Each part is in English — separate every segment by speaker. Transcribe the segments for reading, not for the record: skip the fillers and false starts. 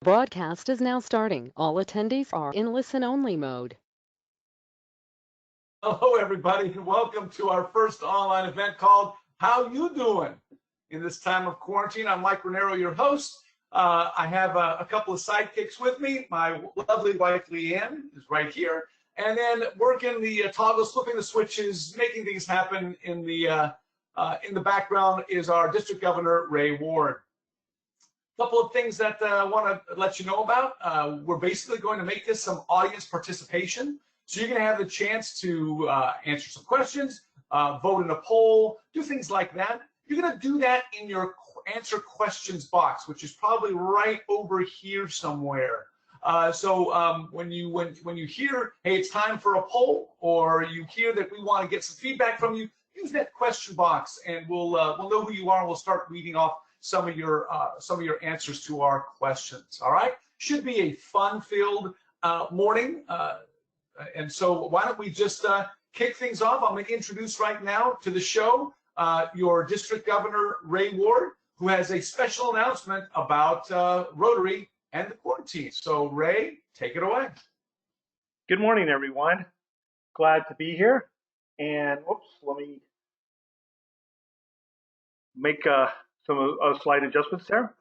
Speaker 1: Broadcast is now starting. All attendees are in listen-only mode.
Speaker 2: Hello, everybody, and welcome to our first online event called How You Doing? In this time of quarantine, I'm Mike Renero, your host. I have a couple of sidekicks with me. My lovely wife, Leanne, is right here. And then working the toggles, flipping the switches, making things happen in the background is our District Governor, Ray Ward. A couple of things that I want to let you know about. We're basically going to make this some audience participation. So you're going to have the chance to answer some questions, vote in a poll, do things like that. You're going to do that in your answer questions box, which is probably right over here somewhere. So when you hear, hey, it's time for a poll, or you hear that we want to get some feedback from you, use that question box, and we'll know who you are, and we'll start reading off some of your answers to our questions. All right, should be a fun-filled morning. And so why don't we just kick things off? I'm going to introduce right now to the show your District Governor, Ray Ward, who has a special announcement about Rotary and the quarantine. So Ray, take it away.
Speaker 3: Good morning, everyone. Glad to be here. And oops, let me make some slight adjustments there.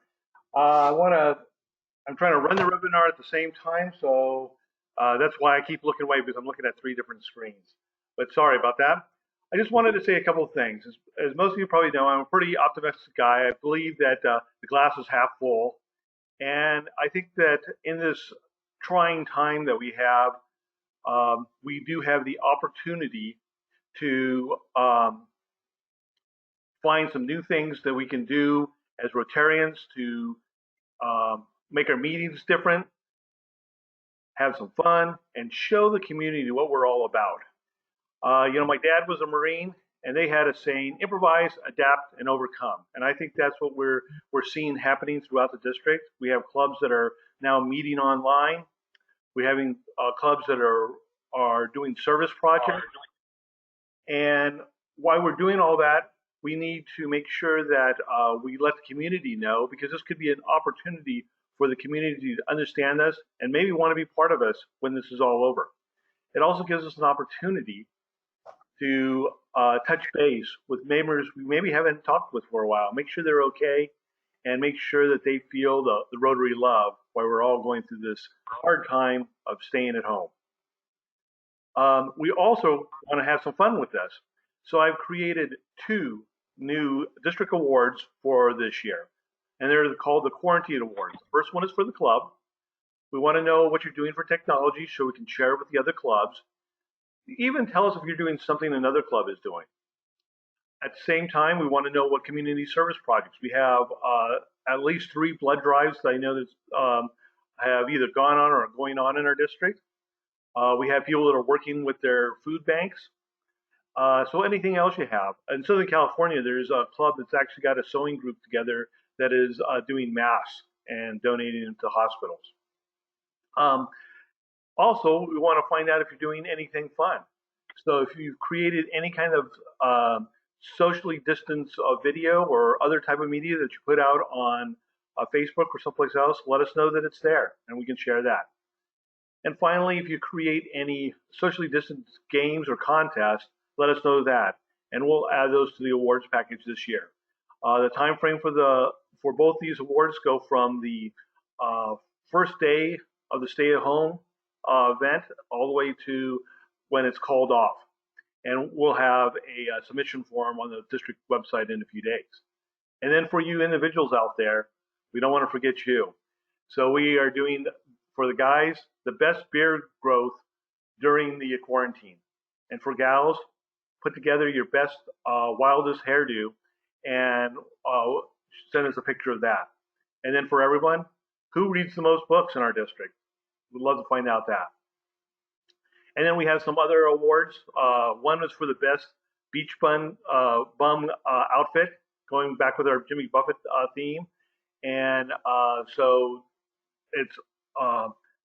Speaker 3: I'm trying to run the webinar at the same time, so that's why I keep looking away, because I'm looking at 3 different screens. But sorry about that. I just wanted to say a couple of things. As most of you probably know, I'm a pretty optimistic guy. I believe that the glass is half full. And I think that in this trying time that we have, we do have the opportunity to find some new things that we can do as Rotarians to make our meetings different, have some fun, and show the community what we're all about. My dad was a Marine, and they had a saying: improvise, adapt, and overcome. And I think that's what we're seeing happening throughout the district. We have clubs that are now meeting online. We're having clubs that are doing service projects. And while we're doing all that, we need to make sure that we let the community know, because this could be an opportunity for the community to understand us and maybe want to be part of us when this is all over. It also gives us an opportunity to touch base with neighbors we maybe haven't talked with for a while, make sure they're okay, and make sure that they feel the Rotary love while we're all going through this hard time of staying at home. We also want to have some fun with this. So I've created 2 new district awards for this year, and they're called the Quarantine Awards. The first one is for the club. We want to know what you're doing for technology so we can share it with the other clubs. Even tell us if you're doing something another club is doing. At the same time, we want to know what community service projects. We have at least 3 blood drives that I know that have either gone on or are going on in our district. We have people that are working with their food banks. So anything else you have. In Southern California, there's a club that's actually got a sewing group together that is doing masks and donating them to hospitals. Also, we want to find out if you're doing anything fun. So if you've created any kind of socially distanced video or other type of media that you put out on Facebook or someplace else, let us know that it's there, and we can share that. And finally, if you create any socially distanced games or contests, let us know that, and we'll add those to the awards package this year. The time frame for both these awards go from the first day of the stay-at-home event all the way to when it's called off. And we'll have a submission form on the district website in a few days. And then for you individuals out there, we don't want to forget you. So we are doing, for the guys, the best beard growth during the quarantine. And for gals, put together your best, wildest hairdo and send us a picture of that. And then for everyone, who reads the most books in our district? We'd love to find out that. And then we have some other awards. One is for the best beach bum outfit, going back with our Jimmy Buffett theme. And so it's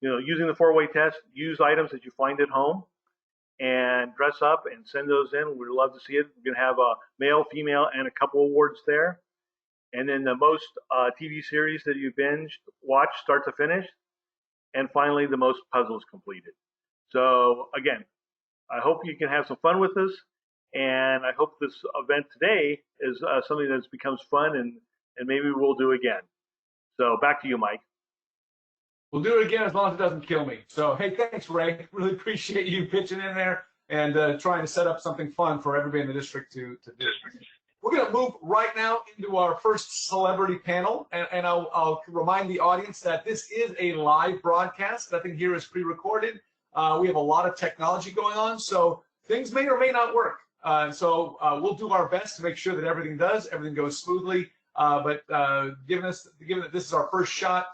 Speaker 3: using the 4-way test, use items that you find at home, and dress up and send those in. We'd love to see it. We're going to have a male, female, and a couple awards there. and then the most TV series that you binged, watched start to finish, and finally the most puzzles completed. So again, I hope you can have some fun with us, and I hope this event today is something that becomes fun, and maybe we'll do again. So back to you, Mike.
Speaker 2: We'll do it again as long as it doesn't kill me. So, hey, thanks, Ray. Really appreciate you pitching in there and trying to set up something fun for everybody in the district to do. We're going to move right now into our first celebrity panel, and I'll remind the audience that this is a live broadcast. Nothing here is pre-recorded. We have a lot of technology going on, so things may or may not work. So we'll do our best to make sure that everything goes smoothly. But given that this is our first shot,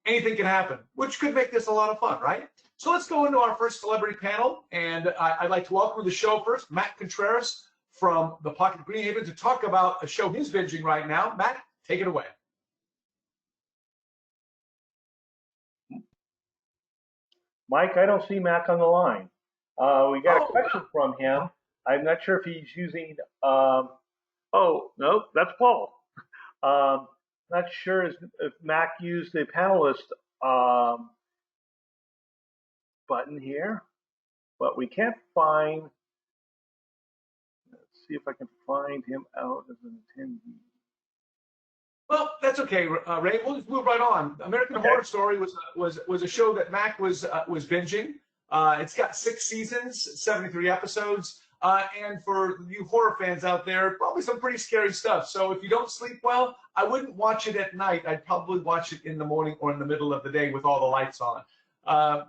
Speaker 2: anything can happen, which could make this a lot of fun, right? So let's go into our first celebrity panel, and I'd like to welcome to the show first Matt Contreras from the Pocket Greenhaven to talk about a show he's binging right now. Matt, take it away.
Speaker 3: Mike, I don't see Mac on the line. We got a question from him. I'm not sure if he's using. Oh no, that's Paul. Not sure if Mac used the panelist button here, but we can't find. Let's see if I can find him out as an attendee.
Speaker 2: Well, that's okay, Ray. We'll just move right on. American Horror Story was a show that Mac was binging. It's got 6 seasons, 73 episodes, and for you horror fans out there, probably some pretty scary stuff. So if you don't sleep well, I wouldn't watch it at night. I'd probably watch it in the morning or in the middle of the day with all the lights on.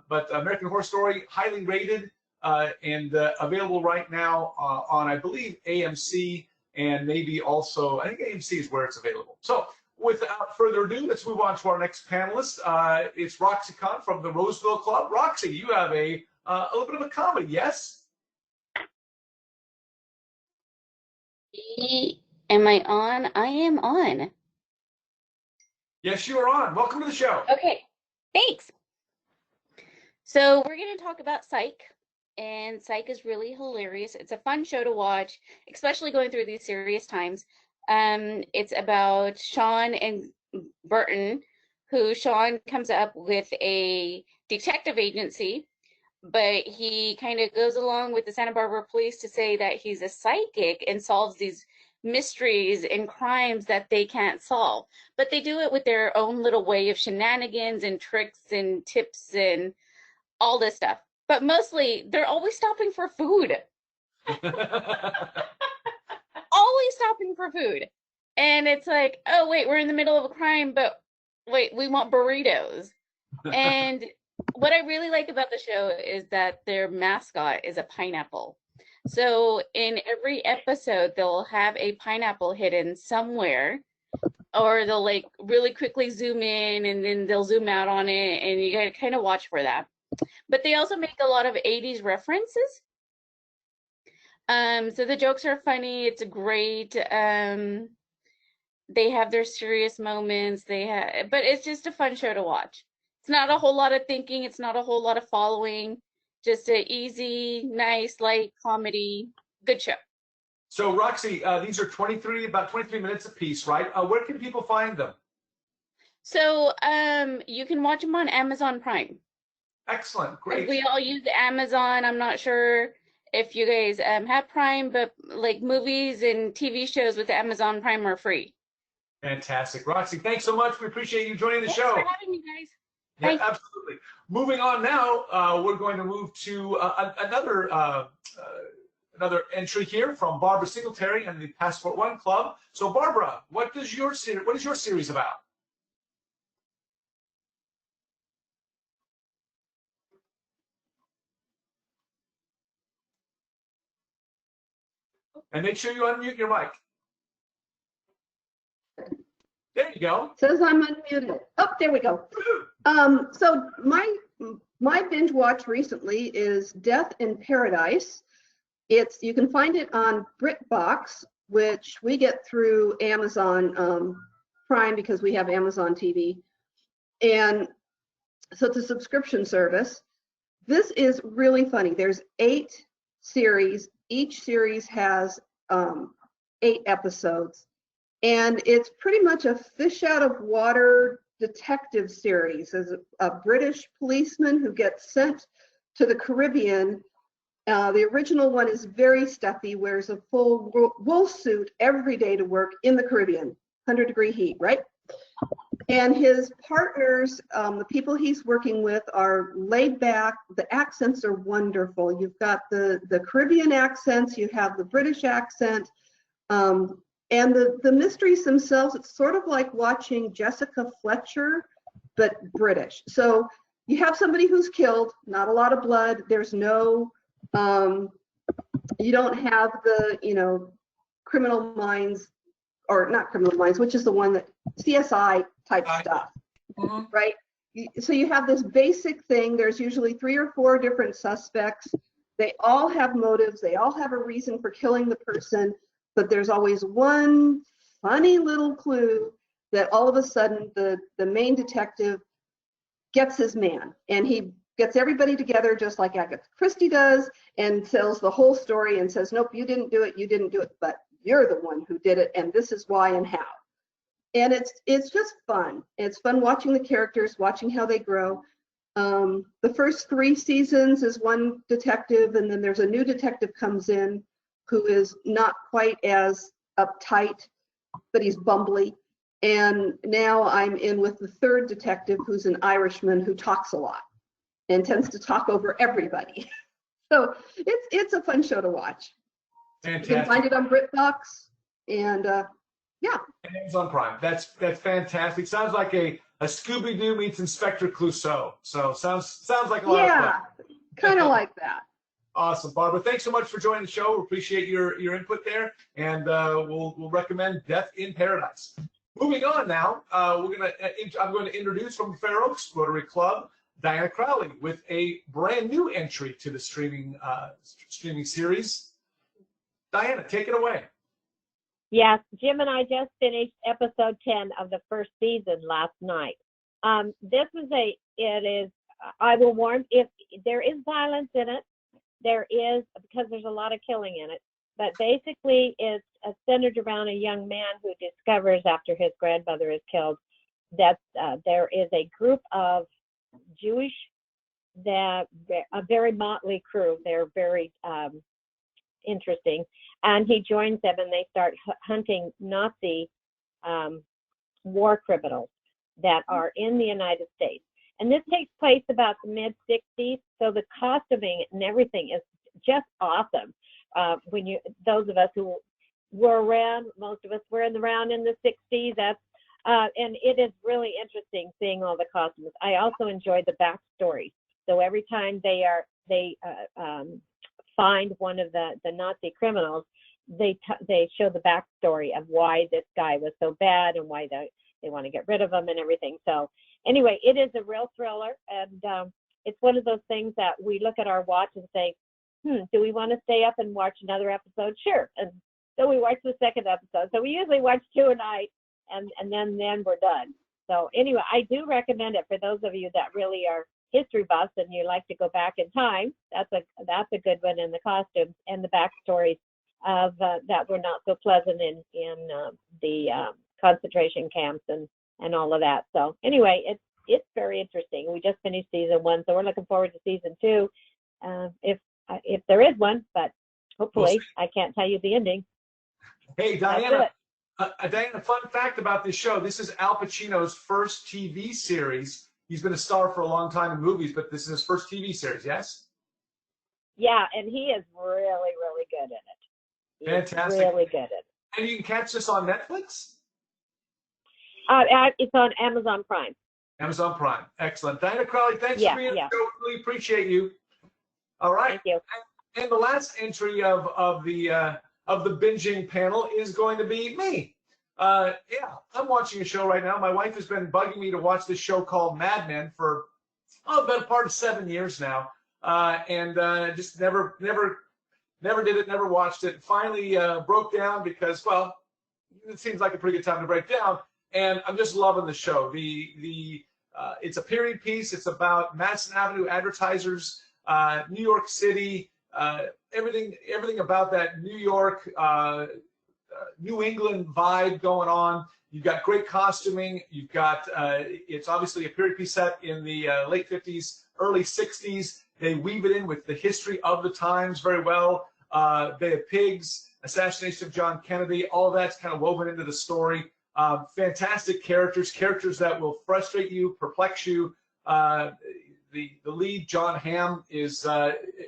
Speaker 2: But American Horror Story, highly rated and available right now on, I believe, AMC. And maybe also, I think AMC is where it's available. So without further ado, let's move on to our next panelist. It's Roxy Khan from the Roseville Club. Roxy, you have a little bit of a comedy, yes?
Speaker 4: Am I on? I am on.
Speaker 2: Yes, you are on. Welcome to the show.
Speaker 4: Okay, thanks. So we're going to talk about Psych. And Psych is really hilarious. It's a fun show to watch, especially going through these serious times. It's about Sean and Burton, who Sean comes up with a detective agency, but he kind of goes along with the Santa Barbara police to say that he's a psychic and solves these mysteries and crimes that they can't solve. But they do it with their own little way of shenanigans and tricks and tips and all this stuff. But mostly, they're always stopping for food. Always stopping for food. And it's like, oh, wait, we're in the middle of a crime, but wait, we want burritos. And what I really like about the show is that their mascot is a pineapple. So in every episode, they'll have a pineapple hidden somewhere, or they'll like really quickly zoom in and then they'll zoom out on it, and you gotta kind of watch for that. But they also make a lot of 80s references. So the jokes are funny. It's great. They have their serious moments. But it's just a fun show to watch. It's not a whole lot of thinking. It's not a whole lot of following. Just an easy, nice, light comedy. Good show.
Speaker 2: So Roxy, these are about 23 minutes apiece, right? Where can people find them?
Speaker 4: So you can watch them on Amazon Prime.
Speaker 2: Excellent, great.
Speaker 4: We all use Amazon. I'm not sure if you guys have Prime, but like movies and TV shows with Amazon Prime are free.
Speaker 2: Fantastic. Roxy, thanks so much. We appreciate you joining the
Speaker 4: Thanks
Speaker 2: show.
Speaker 4: for having me, guys.
Speaker 2: Yeah,
Speaker 4: Bye.
Speaker 2: absolutely. Moving on now, we're going to move to another entry here from Barbara Singletary and the Passport One Club. So Barbara, what is your series about? And make sure you unmute your mic. There you go.
Speaker 5: Says I'm unmuted. Oh, there we go. So my binge watch recently is Death in Paradise. You can find it on BritBox, which we get through Amazon Prime because we have Amazon TV. And so it's a subscription service. This is really funny. There's 8 series. Each series has 8 episodes. And it's pretty much a fish out of water detective series as a British policeman who gets sent to the Caribbean. The original one is very stuffy, wears a full wool suit every day to work in the Caribbean, 100-degree heat, right? And his partners, the people he's working with, are laid back. The accents are wonderful. You've got the Caribbean accents, you have the British accent, and the mysteries themselves, it's sort of like watching Jessica Fletcher, but British. So you have somebody who's killed, not a lot of blood. There's no, you don't have the, Criminal Minds, or not Criminal Minds, which is the one that CSI type stuff, right? So you have this basic thing. There's usually 3 or 4 different suspects. They all have motives. They all have a reason for killing the person, but there's always one funny little clue that all of a sudden the main detective gets his man, and he gets everybody together just like Agatha Christie does and tells the whole story and says, nope, you didn't do it, but you're the one who did it, and this is why and how. And it's just fun. It's fun watching the characters, watching how they grow. The first 3 seasons is one detective, and then there's a new detective comes in who is not quite as uptight, but he's bumbly. And now I'm in with the 3rd detective, who's an Irishman who talks a lot and tends to talk over everybody. So it's a fun show to watch.
Speaker 2: Fantastic.
Speaker 5: You can find it on BritBox, and yeah.
Speaker 2: Amazon Prime. That's fantastic. Sounds like a Scooby-Doo meets Inspector Clouseau. So sounds like a lot of fun.
Speaker 5: Yeah, kind of like that.
Speaker 2: Awesome, Barbara. Thanks so much for joining the show. We appreciate your input there, and we'll recommend Death in Paradise. Moving on now, I'm going to introduce from Fair Oaks Rotary Club, Diana Crowley, with a brand new entry to the streaming series. Diana, take it away.
Speaker 6: Yes, Jim and I just finished episode 10 of the first season last night. I will warn, if there is violence in it, there is, because there's a lot of killing in it, but basically it's centered around a young man who discovers after his grandmother is killed that there is a group of Jewish, a very motley crew. They're very interesting, and he joins them, and they start hunting Nazi war criminals that are in the United States. And this takes place about the mid-60s, so the costuming and everything is just awesome. Those of us who were around, most of us were around in the 60s. And it is really interesting seeing all the costumes. I also enjoy the backstory. So every time they find one of the Nazi criminals, they show the backstory of why this guy was so bad and why they want to get rid of him and everything. So anyway, it is a real thriller, and it's one of those things that we look at our watch and say, do we want to stay up and watch another episode? Sure. And so we watch the second episode. So we usually watch 2 a night, and then we're done. So anyway, I do recommend it for those of you that really are history buffs and you like to go back in time. That's a good one, in the costumes and the backstories of that were not so pleasant in the concentration camps and all of that. So anyway, it's very interesting. We just finished season 1, so we're looking forward to season 2, if there is one, but hopefully I can't tell you the ending.
Speaker 2: Hey, Diana. Diana, fun fact about this show: this is Al Pacino's first TV series. He's been a star for a long time in movies, but this is his first TV series. Yes. Yeah,
Speaker 6: and he is really, really good at
Speaker 2: it. Fantastic.
Speaker 6: Really good at it.
Speaker 2: And you can catch this on Netflix?
Speaker 6: It's on Amazon Prime.
Speaker 2: Amazon Prime. Excellent. Diana Crowley, thanks for being on the show. Really appreciate you. All right.
Speaker 6: Thank you.
Speaker 2: And the last entry of the binging panel is going to be me. I'm watching a show right now. My wife has been bugging me to watch this show called Mad Men for about a part of 7 years now, and just never did it, never watched it. Finally broke down because, well, it seems like a pretty good time to break down, and I'm just loving the show. It's a period piece. It's about Madison Avenue advertisers, New York City, everything about that New York New England vibe going on. You've got great costuming. You've got, it's obviously a period piece set in the late 50s, early 60s. They weave it in with the history of the times very well. Bay of Pigs, assassination of John Kennedy, all of that's kind of woven into the story. Fantastic characters that will frustrate you, perplex you. The lead, John Hamm, is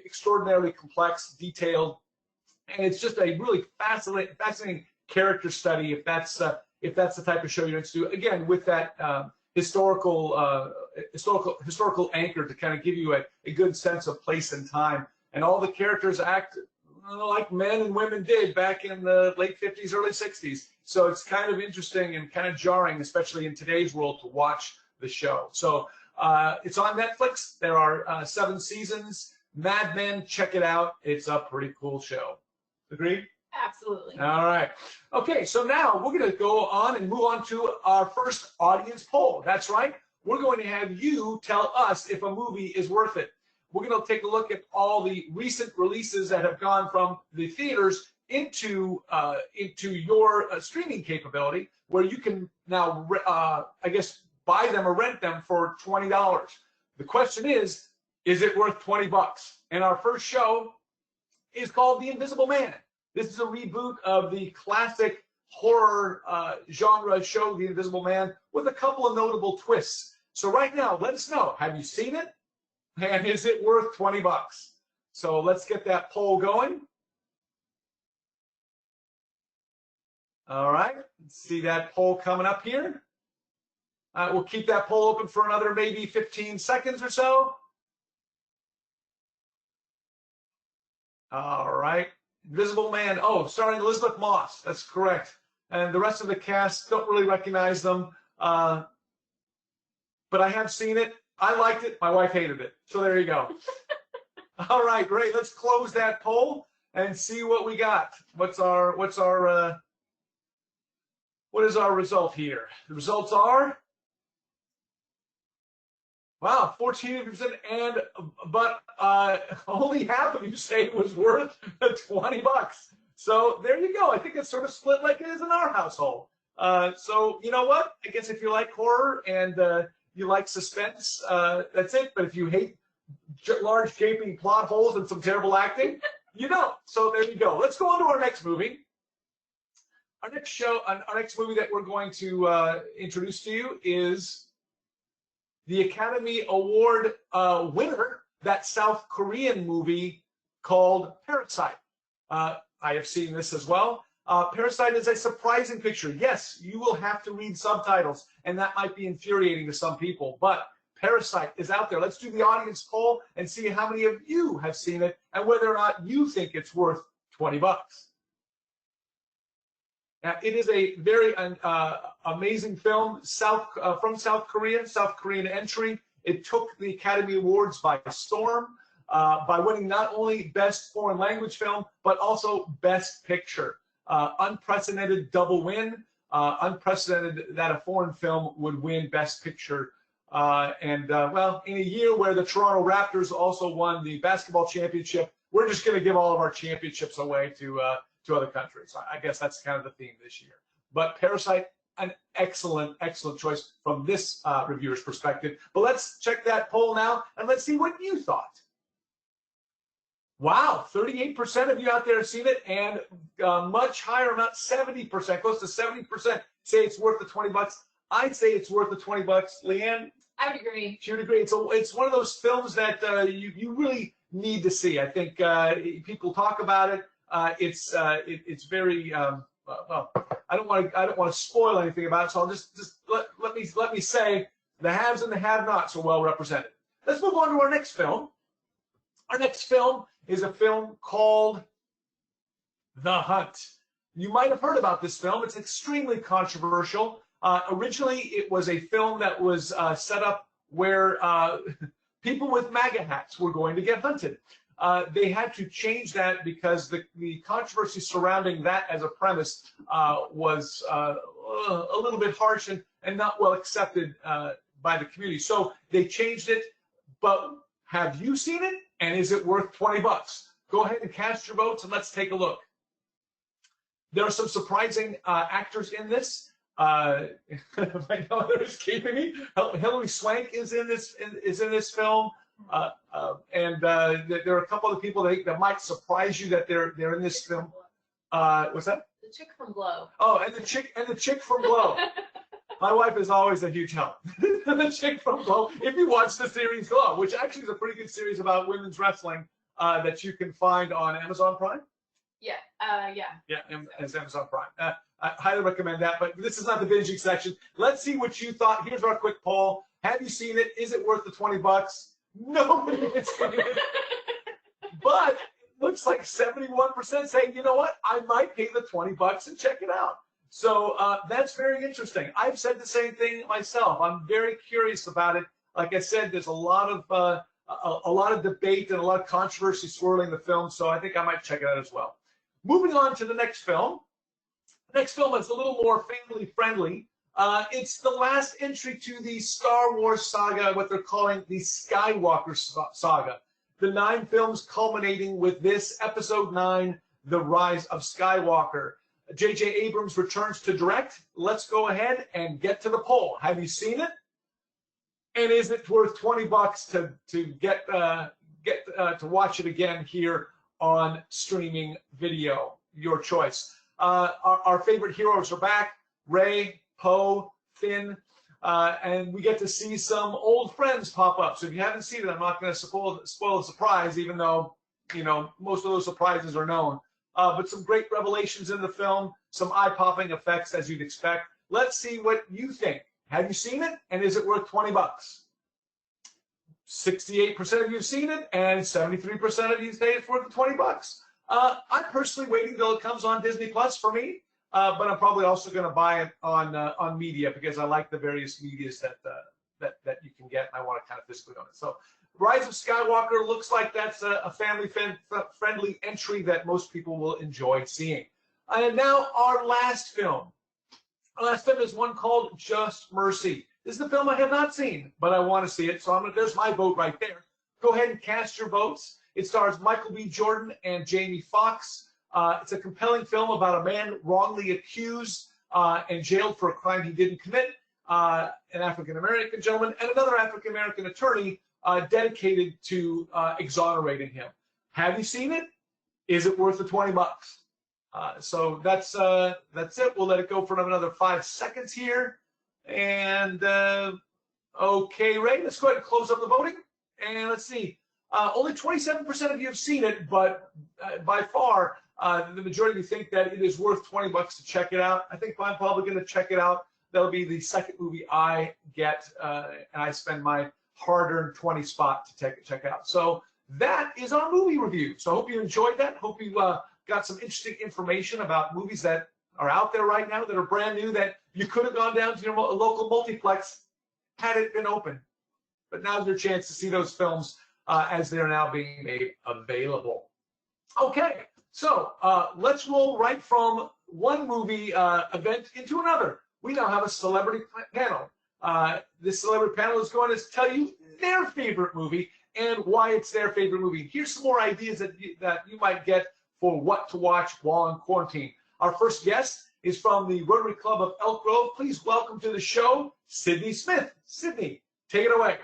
Speaker 2: extraordinarily complex, detailed, and it's just a really fascinating character study if that's the type of show you're into. Again, with that historical anchor to kind of give you a good sense of place and time, and all the characters act like men and women did back in the late 50s, early 60s. So it's kind of interesting and kind of jarring, especially in today's world, to watch the show. So it's on Netflix. There are 7 seasons. Mad Men, check it out. It's a pretty cool show. Agreed?
Speaker 7: Absolutely.
Speaker 2: All right. Okay, so now we're going to go on and move on to our first audience poll. That's right. We're going to have you tell us if a movie is worth it. We're going to take a look at all the recent releases that have gone from the theaters into your streaming capability, where you can now, I guess, buy them or rent them for $20. The question is it worth $20? And our first show is called The Invisible Man. This is a reboot of the classic horror genre show, The Invisible Man, with a couple of notable twists. So right now, let us know, have you seen it? And is it worth $20? So let's get that poll going. All right, let's see that poll coming up here. We'll keep that poll open for another maybe 15 seconds or so. All right, Invisible Man. Oh, starring Elizabeth Moss. That's correct. And the rest of the cast, don't really recognize them. But I have seen it. I liked it. My wife hated it. So there you go. All right, great. Let's close that poll and see what we got. What is our result here? The results are, wow, 14%, but only half of you say it was worth $20. So there you go. I think it's sort of split like it is in our household. So you know what? I guess if you like horror and you like suspense, that's it. But if you hate large gaping plot holes and some terrible acting, you don't. So there you go. Let's go on to our next movie. Our next movie that we're going to introduce to you is the Academy Award winner, that South Korean movie called Parasite. I have seen this as well. Parasite is a surprising picture. Yes, you will have to read subtitles, and that might be infuriating to some people, but Parasite is out there. Let's do the audience poll and see how many of you have seen it and whether or not you think it's worth $20. Now, it is a very amazing film from South Korea, South Korean entry. It took the Academy Awards by storm by winning not only Best Foreign Language Film, but also Best Picture. Unprecedented double win, unprecedented that a foreign film would win Best Picture. Well, in a year where the Toronto Raptors also won the basketball championship, we're just going to give all of our championships away to other countries. I guess that's kind of the theme this year. But Parasite, an excellent, excellent choice from this reviewer's perspective. But let's check that poll now, and let's see what you thought. Wow, 38% of you out there have seen it, and much higher amount, 70%, close to 70% say it's worth the $20. I'd say it's worth the $20. Leanne?
Speaker 7: I would agree.
Speaker 2: She would agree. It's one of those films that you really need to see. I think people talk about it. It's very well. I don't want to spoil anything about it, so I'll just let me say the haves and the have-nots are well represented. Let's move on to our next film. Our next film is a film called The Hunt. You might have heard about this film. It's extremely controversial. Originally, it was a film that was set up where people with MAGA hats were going to get hunted. They had to change that because the controversy surrounding that as a premise was a little bit harsh and not well accepted by the community. So they changed it. But have you seen it? And is it worth $20? Go ahead and cast your votes and let's take a look. There are some surprising actors in this. My mother is keeping me. Hilary Swank is in this film, and there are a couple of people that might surprise you that they're in this film. What's that?
Speaker 7: The chick from Glow.
Speaker 2: Oh, and the chick from Glow. My wife is always a huge help. The chick from Glow. If you watch the series Glow, which actually is a pretty good series about women's wrestling that you can find on Amazon Prime.
Speaker 7: Yeah.
Speaker 2: Yeah, as Amazon Prime. I highly recommend that, but this is not the binging section. Let's see what you thought. Here's our quick poll. Have you seen it? Is it worth the $20? Nobody has seen it. But it looks like 71% saying, you know what? I might pay the $20 and check it out. So that's very interesting. I've said the same thing myself. I'm very curious about it. Like I said, there's a lot of debate and a lot of controversy swirling the film, so I think I might check it out as well. Moving on to the next film. The next film is a little more family friendly. It's the last entry to the Star Wars saga, what they're calling the Skywalker saga. The 9 films culminating with this Episode 9, The Rise of Skywalker. J.J. Abrams returns to direct. Let's go ahead and get to the poll. Have you seen it? And is it worth $20 to get to watch it again here on streaming video? Your choice. Our favorite heroes are back: Rey, Poe, Finn, and we get to see some old friends pop up. So if you haven't seen it, I'm not going to spoil the surprise, even though most of those surprises are known. But some great revelations in the film, some eye-popping effects as you'd expect. Let's see what you think. Have you seen it, and is it worth $20? 68% of you have seen it, and 73% of you say it's worth the $20. I'm personally waiting till it comes on Disney Plus for me, but I'm probably also going to buy it on media because I like the various medias that you can get, and I want to kind of physically own it. So, Rise of Skywalker looks like that's a family-friendly entry that most people will enjoy seeing. And now our last film. Our last film is one called Just Mercy. This is the film I have not seen, but I want to see it, so there's my vote right there. Go ahead and cast your votes. It stars Michael B. Jordan and Jamie Foxx. It's a compelling film about a man wrongly accused and jailed for a crime he didn't commit, an African-American gentleman, and another African-American attorney dedicated to exonerating him. Have you seen it? Is it worth the $20? So that's it. We'll let it go for another 5 seconds here. And okay, Ray, let's go ahead and close up the voting. And let's see. Only 27% of you have seen it, but by far, the majority of you think that it is worth $20 to check it out. I think I'm probably going to check it out. That'll be the second movie I get, and I spend my hard-earned 20 spot to check out. So that is our movie review. So I hope you enjoyed that. Hope you got some interesting information about movies that are out there right now that are brand new that you could have gone down to your local multiplex had it been open. But now's your chance to see those films as they're now being made available. Okay, so let's roll right from one movie event into another. We now have a celebrity panel. This celebrity panel is going to tell you their favorite movie and why it's their favorite movie. Here's some more ideas that you might get for what to watch while in quarantine. Our first guest is from the Rotary Club of Elk Grove. Please welcome to the show, Sydney Smith. Sydney, take it away.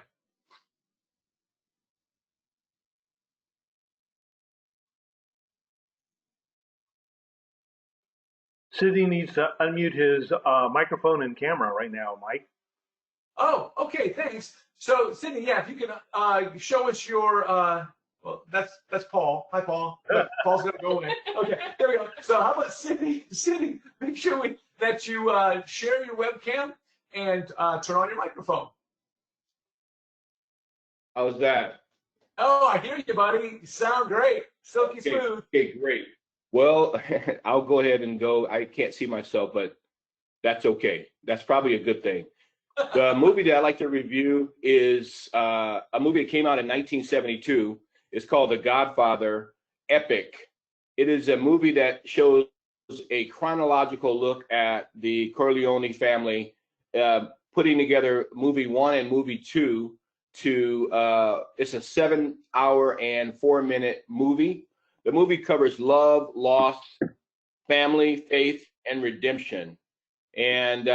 Speaker 3: Sydney needs to unmute his microphone and camera right now, Mike.
Speaker 2: Oh, okay, thanks. So, Sydney, yeah, if you can show us your, well, that's Paul. Hi, Paul. Paul's going to go away. Okay, there we go. So how about Sydney, make sure that you share your webcam and turn on your microphone.
Speaker 8: How's that?
Speaker 2: Oh, I hear you, buddy. You sound great. Silky smooth.
Speaker 8: Okay, great. Well, I'll go ahead and go. I can't see myself, but that's okay. That's probably a good thing. The movie that I like to review is a movie that came out in 1972. It's called The Godfather Epic. It is a movie that shows a chronological look at the Corleone family, putting together movie 1 and movie 2 to, it's a 7-hour and 4-minute movie. The movie covers love, loss, family, faith, and redemption. And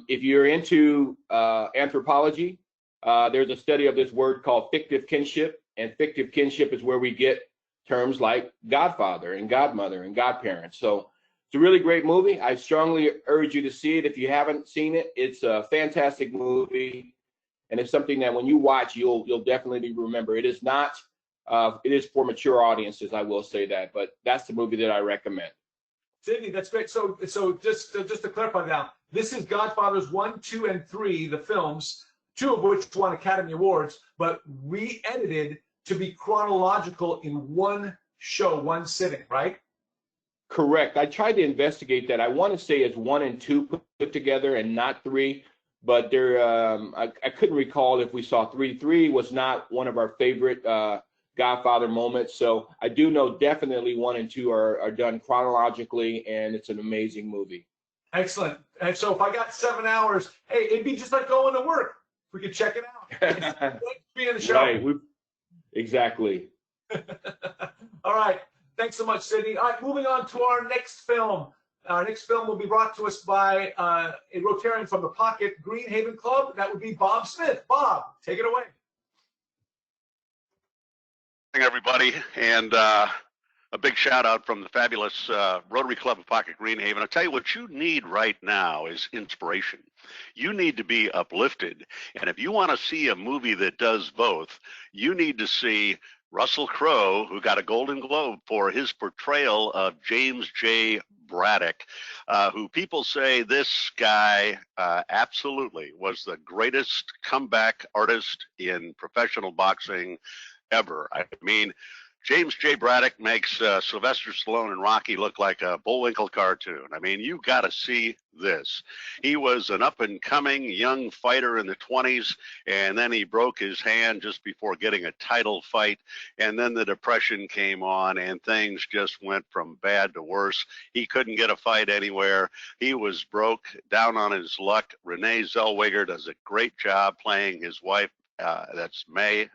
Speaker 8: if you're into anthropology, there's a study of this word called fictive kinship, and fictive kinship is where we get terms like godfather and godmother and godparent. So it's a really great movie. I strongly urge you to see it. If you haven't seen it, it's a fantastic movie, and it's something that when you watch, you'll definitely remember. It is not, it is for mature audiences, I will say that, but that's the movie that I recommend.
Speaker 2: Sydney, that's great. So just to clarify now, this is Godfathers 1, 2, and 3, the films, 2 of which won Academy Awards, but re-edited to be chronological in one show, one sitting, right?
Speaker 8: Correct. I tried to investigate that. I want to say it's 1 and 2 put together and not 3, but there, I couldn't recall if we saw 3. 3 was not one of our favorite Godfather moments. So I do know definitely 1 and 2 are done chronologically, and it's an amazing movie.
Speaker 2: Excellent. And so if I got 7 hours, hey, it'd be just like going to work. We could check it out. It's great to be in the show.
Speaker 8: Right. Exactly.
Speaker 2: All right. Thanks so much, Sydney. All right, moving on to our next film. Our next film will be brought to us by a Rotarian from the Pocket Greenhaven Club. That would be Bob Smith. Bob, take it away.
Speaker 7: Everybody, and a big shout out from the fabulous Rotary Club of Pocket Greenhaven. I'll tell you what you need right now is inspiration. You need to be uplifted, and if you want to see a movie that does both, you need to see Russell Crowe, who got a Golden Globe for his portrayal of James J. Braddock, who people say this guy absolutely was the greatest comeback artist in professional boxing ever. I mean, James J. Braddock makes Sylvester Stallone and Rocky look like a Bullwinkle cartoon. I mean, you got to see this. He was an up-and-coming young fighter in the 20s, and then he broke his hand just before getting a title fight, and then the Depression came on, and things just went from bad to worse. He couldn't get a fight anywhere. He was broke, down on his luck. Renee Zellweger does a great job playing his wife. That's May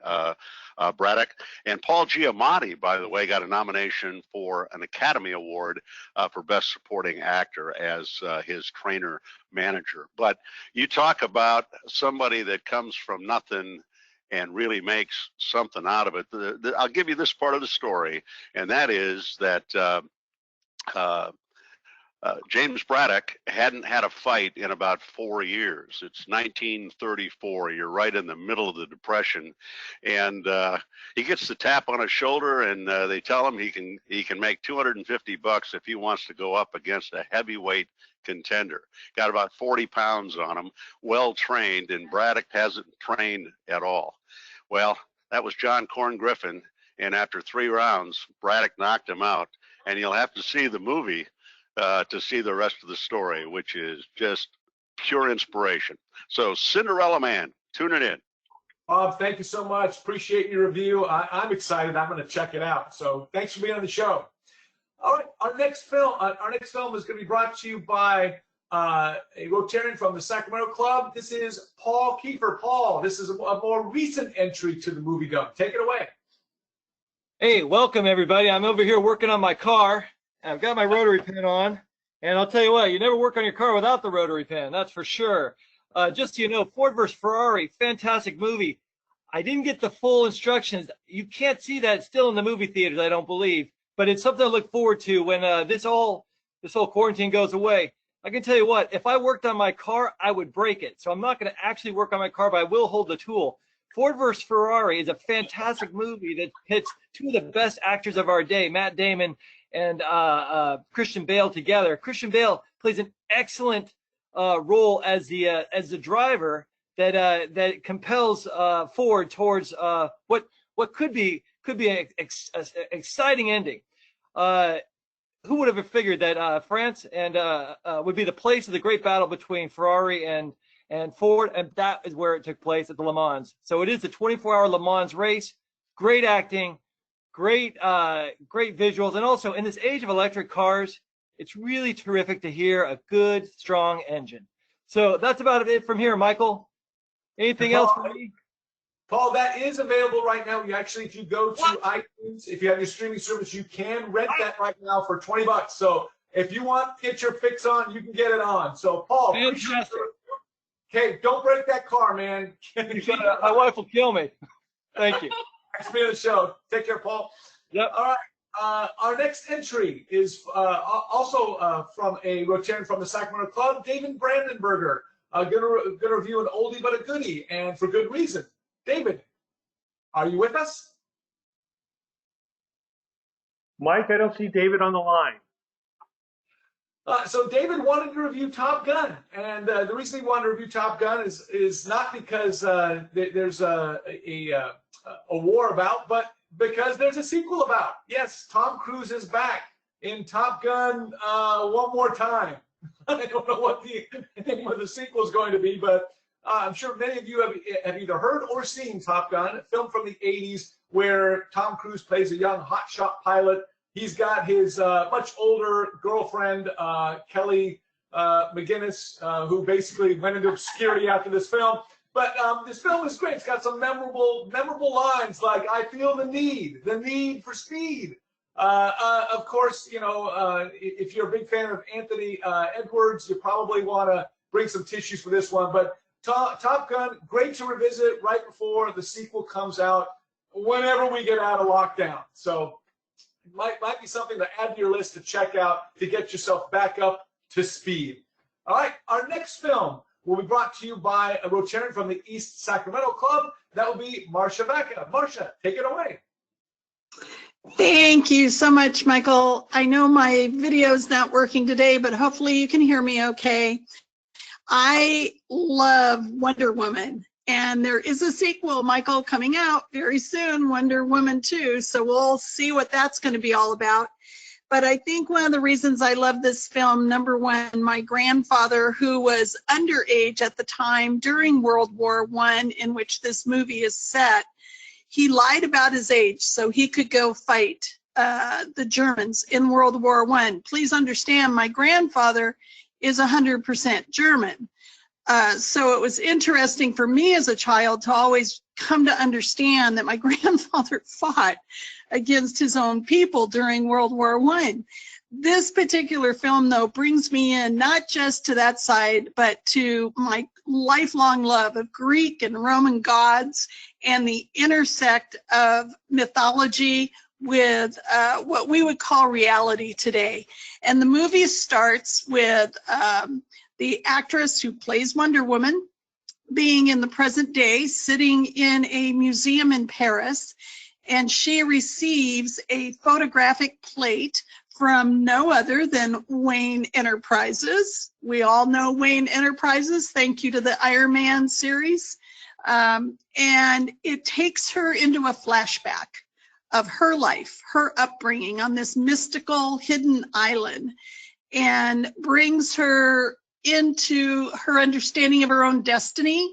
Speaker 7: Braddock. And Paul Giamatti, by the way, got a nomination for an Academy Award for Best Supporting Actor as his trainer manager. But you talk about somebody that comes from nothing and really makes something out of it. I'll give you this part of the story, and that is that James Braddock hadn't had a fight in about 4 years. It's 1934. You're right in the middle of the Depression, and he gets the tap on his shoulder, and they tell him he can make $250 if he wants to go up against a heavyweight contender. Got about 40 pounds on him, well trained, and Braddock hasn't trained at all. Well, that was John Corn Griffin, and after 3 rounds, Braddock knocked him out, and you'll have to see the movie to see the rest of the story, which is just pure inspiration. So Cinderella Man, tune it in.
Speaker 2: Bob, thank you so much. Appreciate your review. I'm excited. I'm going to check it out. So thanks for being on the show. All right, our next film is going to be brought to you by a Rotarian from the Sacramento Club. This is Paul Kiefer. Paul, this is a more recent entry to the movie dome. Take it away.
Speaker 9: Hey, welcome everybody. I'm over here working on my car. I've got my rotary pin on, and I'll tell you what, you never work on your car without the rotary pin, that's for sure. Just so you know, Ford vs. Ferrari, fantastic movie. I didn't get the full instructions. You can't see that still in the movie theaters, I don't believe, but it's something to look forward to when this whole quarantine goes away. I can tell you what, if I worked on my car, I would break it. So I'm not going to actually work on my car, but I will hold the tool. Ford vs. Ferrari is a fantastic movie that hits 2 of the best actors of our day, Matt Damon and Christian Bale together. Christian Bale plays an excellent role as the driver that compels Ford towards what could be an exciting ending. Who would have figured that France and would be the place of the great battle between Ferrari and Ford, and that is where it took place at the Le Mans. So it is the 24-hour Le Mans race. Great acting. Great visuals, and also in this age of electric cars, it's really terrific to hear a good, strong engine. So that's about it from here, Michael. Anything else for me?
Speaker 2: Paul, that is available right now. You actually, if you go to iTunes, if you have your streaming service, you can rent that right now for $20. So If you want to get your fix on, you can get it on. So, Paul, appreciate
Speaker 9: Fantastic.
Speaker 2: it. Okay, don't break that car, man.
Speaker 9: My wife will kill me. Thank you.
Speaker 2: Thanks for being on the show. Take care, Paul.
Speaker 9: Yep.
Speaker 2: All right. Our next entry is also from a Rotarian from the Sacramento Club, David Brandenberger. Going to review an oldie but a goodie, and for good reason. David, are you with us?
Speaker 3: Mike, I don't see David on the line.
Speaker 2: So David wanted to review Top Gun, and the reason he wanted to review Top Gun is not because there's a war about, but because there's a sequel about. Yes, Tom Cruise is back in Top Gun one more time. I don't know what the name of the sequel is going to be, but I'm sure many of you have either heard or seen Top Gun, a film from the 80s where Tom Cruise plays a young hotshot pilot. He's got his much older girlfriend, Kelly McGinnis, who basically went into obscurity after this film. But this film is great. It's got some memorable lines like, I feel the need for speed. Of course, you know, if you're a big fan of Anthony Edwards, you probably want to bring some tissues for this one. But Top Gun, great to revisit right before the sequel comes out, whenever we get out of lockdown. So it might be something to add to your list to check out to get yourself back up to speed. All right, our next film will be brought to you by a Rotarian from the East Sacramento Club. That will be Marcia Vecca. Marcia, take it away.
Speaker 10: Thank you so much, Michael. I know my video's not working today, but hopefully you can hear me okay. I love Wonder Woman, and there is a sequel, Michael, coming out very soon, Wonder Woman 2, so we'll see what that's going to be all about. But I think one of the reasons I love this film, number one, my grandfather, who was underage at the time during World War I, in which this movie is set, he lied about his age so he could go fight the Germans in World War I. Please understand, my grandfather is 100% German. So it was interesting for me as a child to always come to understand that my grandfather fought against his own people during World War I. This particular film, though, brings me in not just to that side, but to my lifelong love of Greek and Roman gods and the intersect of mythology with what we would call reality today. And the movie starts with the actress who plays Wonder Woman being in the present day, sitting in a museum in Paris, and she receives a photographic plate from no other than Wayne Enterprises. We all know Wayne Enterprises, thank you to the Iron Man series. And it takes her into a flashback of her life, her upbringing on this mystical hidden island, and brings her into her understanding of her own destiny.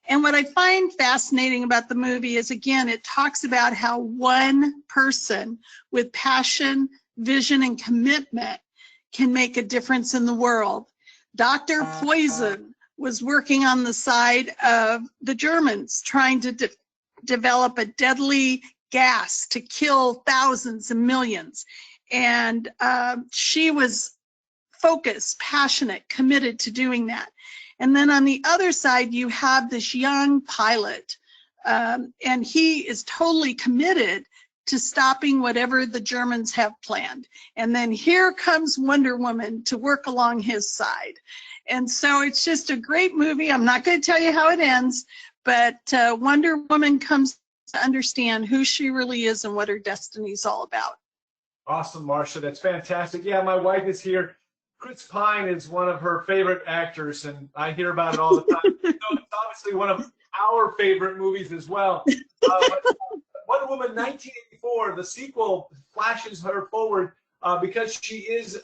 Speaker 10: And what I find fascinating about the movie is, again, it talks about how one person with passion, vision, and commitment can make a difference in the world. Dr. Poison was working on the side of the Germans, trying to develop a deadly gas to kill thousands and millions. And she was focused, passionate, committed to doing that. And then on the other side, you have this young pilot, and he is totally committed to stopping whatever the Germans have planned. And then here comes Wonder Woman to work along his side. And so it's just a great movie. I'm not going to tell you how it ends, but Wonder Woman comes to understand who she really is and what her destiny is all about.
Speaker 2: Awesome, Marcia. That's fantastic. Yeah, my wife is here. Chris Pine is one of her favorite actors, and I hear about it all the time. So it's obviously one of our favorite movies as well. Wonder Woman 1984, the sequel flashes her forward because she is,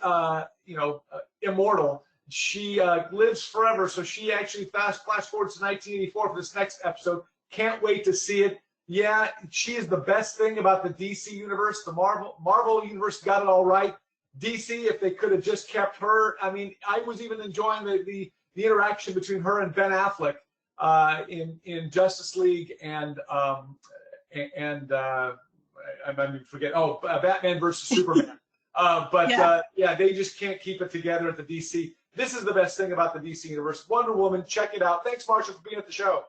Speaker 2: immortal. She lives forever, so she actually flash forwards to 1984 for this next episode. Can't wait to see it. Yeah, she is the best thing about the DC universe. The Marvel universe got it all right. DC, if they could have just kept her, I mean, I was even enjoying the interaction between her and Ben Affleck in Justice League and I forget. Batman versus Superman. Yeah, they just can't keep it together at the DC. This is the best thing about the DC universe. Wonder Woman, check it out. Thanks, Marsha, for being at the show.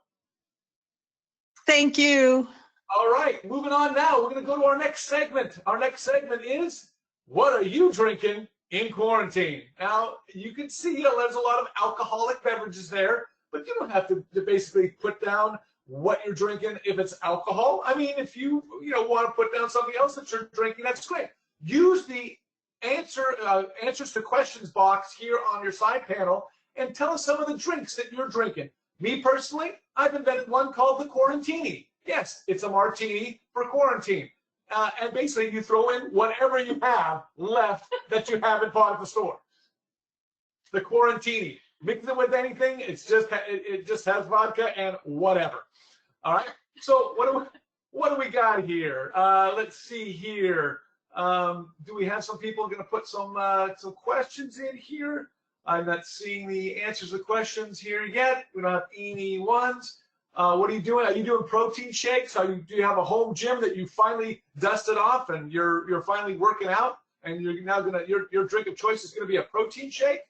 Speaker 10: Thank you.
Speaker 2: All right, moving on now. We're going to go to our next segment. Our next segment is, what are you drinking in quarantine? Now, you can see there's a lot of alcoholic beverages there, but you don't have to basically put down what you're drinking if it's alcohol. I mean, if you want to put down something else that you're drinking, that's great. Use the answers to questions box here on your side panel and tell us some of the drinks that you're drinking. Me personally, I've invented one called the Quarantini. Yes, it's a martini for quarantine. And basically, you throw in whatever you have left that you haven't bought at the store. The Quarantini. Mix it with anything. It just has vodka and whatever. All right. So what do we got here? Let's see here. Do we have some people going to put some questions in here? I'm not seeing the answers to questions here yet. We don't have any ones. What are you doing? Are you doing protein shakes? Do you have a home gym that you finally dusted off and you're finally working out and you're now your drink of choice is gonna be a protein shake?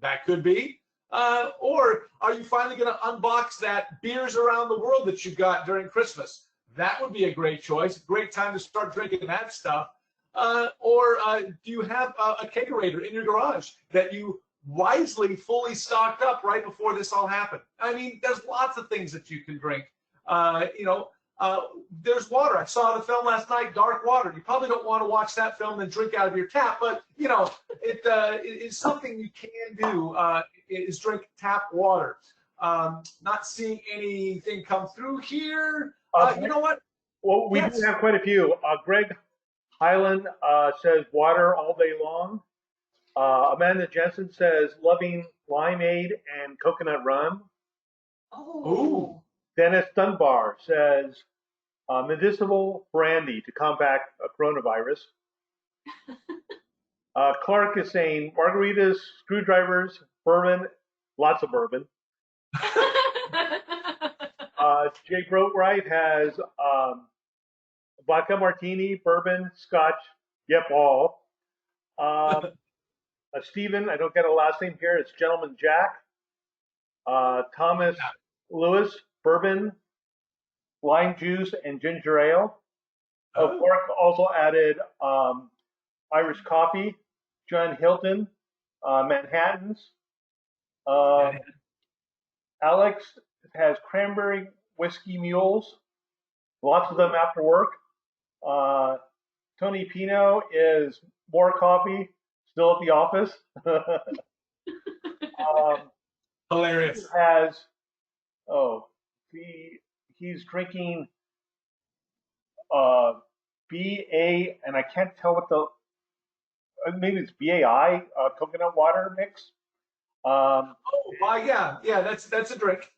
Speaker 2: That could be. Or are you finally gonna unbox that beers around the world that you got during Christmas? That would be a great choice. Great time to start drinking that stuff. Or do you have a kegerator in your garage that you wisely fully stocked up right before this all happened? I mean, there's lots of things that you can drink. There's water. I saw the film last night, Dark Water. You probably don't want to watch that film and drink out of your tap, but it is something you can do. Is drink tap water. Not seeing anything come through here. You know what?
Speaker 3: Well, we do have quite a few. Greg Highland says water all day long. Amanda Jensen says loving limeade and coconut rum.
Speaker 2: Oh.
Speaker 3: Dennis Dunbar says medicinal brandy to combat coronavirus. Clark is saying margaritas, screwdrivers, bourbon, lots of bourbon. Jay Broadwright has vodka martini, bourbon, scotch, yep, all. Stephen, I don't get a last name here. It's Gentleman Jack. Thomas Lewis, bourbon, lime juice, and ginger ale. Clark also added Irish coffee. John Hilton, Manhattans. Alex has cranberry whiskey mules. Lots of them after work. Tony Pino is more coffee. Still at the office.
Speaker 2: Hilarious.
Speaker 3: He's drinking BA, and I can't tell what maybe it's BAI coconut water mix.
Speaker 2: Yeah, that's a drink.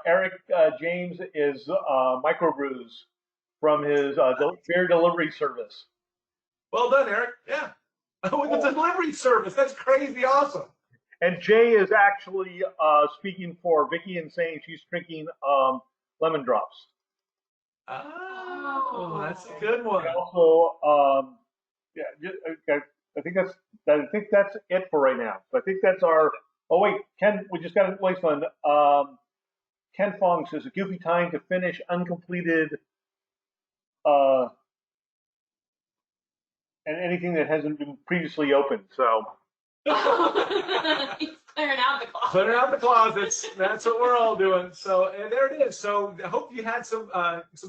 Speaker 3: Eric James is microbrews from his beer delivery service.
Speaker 2: Well done, Eric. Yeah. With the delivery service. That's crazy awesome.
Speaker 3: And Jay is actually speaking for Vicky and saying she's drinking lemon drops.
Speaker 2: Oh, that's a good one.
Speaker 3: And also, I think that's it for right now. So I think that's our. Oh wait, Ken, we just got a nice one. Ken Fong says a goofy time to finish uncompleted. And anything that hasn't been previously opened. So
Speaker 4: He's clearing out the closet.
Speaker 2: Clearing out the closets. That's what we're all doing. So and there it is. So I hope you had some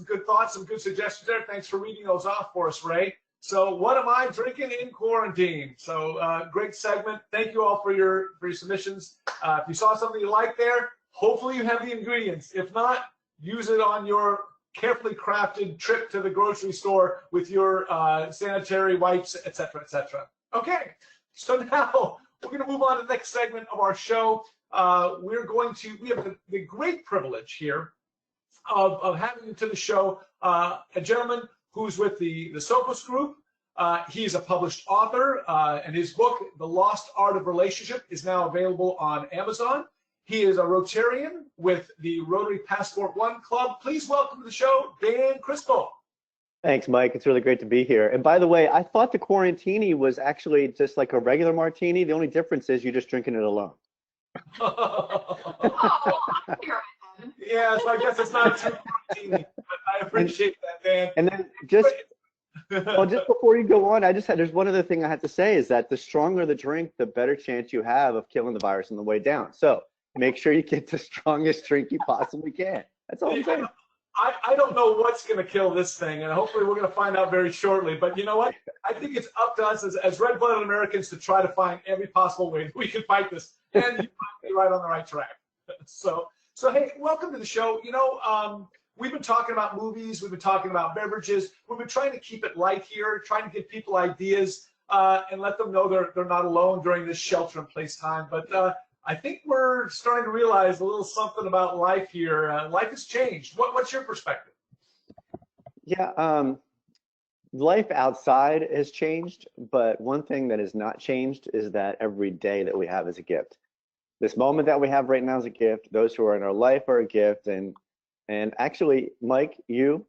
Speaker 2: good thoughts, some good suggestions there. Thanks for reading those off for us, Ray. So what am I drinking in quarantine? So great segment. Thank you all for your submissions. If you saw something you like there, hopefully you have the ingredients. If not, use it on your carefully crafted trip to the grocery store with your sanitary wipes, etc., etc. Okay, so now we're going to move on to the next segment of our show. We have the great privilege here of having to the show a gentleman who's with the Sophos Group. He's a published author, and his book, The Lost Art of Relationship, is now available on Amazon. He is a Rotarian with the Rotary Passport One Club. Please welcome to the show, Dan Crispo.
Speaker 11: Thanks, Mike. It's really great to be here. And by the way, I thought the Quarantini was actually just like a regular martini. The only difference is you're just drinking it alone.
Speaker 2: Yeah, so I guess it's not too martini, but I appreciate that, Dan.
Speaker 11: And then just before you go on, there's one other thing I have to say is that the stronger the drink, the better chance you have of killing the virus on the way down. So make sure you get the strongest drink you possibly can. That's all I'm saying.
Speaker 2: I don't know what's going to kill this thing, and hopefully we're going to find out very shortly. But you know what? I think it's up to us as red-blooded Americans to try to find every possible way that we can fight this, and you might be right on the right track. So hey, welcome to the show. You know, we've been talking about movies, we've been talking about beverages, we've been trying to keep it light here, trying to give people ideas and let them know they're not alone during this shelter-in-place time. But I think we're starting to realize a little something about life here. Life has changed. What's your perspective?
Speaker 11: Yeah, life outside has changed, but one thing that has not changed is that every day that we have is a gift. This moment that we have right now is a gift. Those who are in our life are a gift. And actually, Mike, you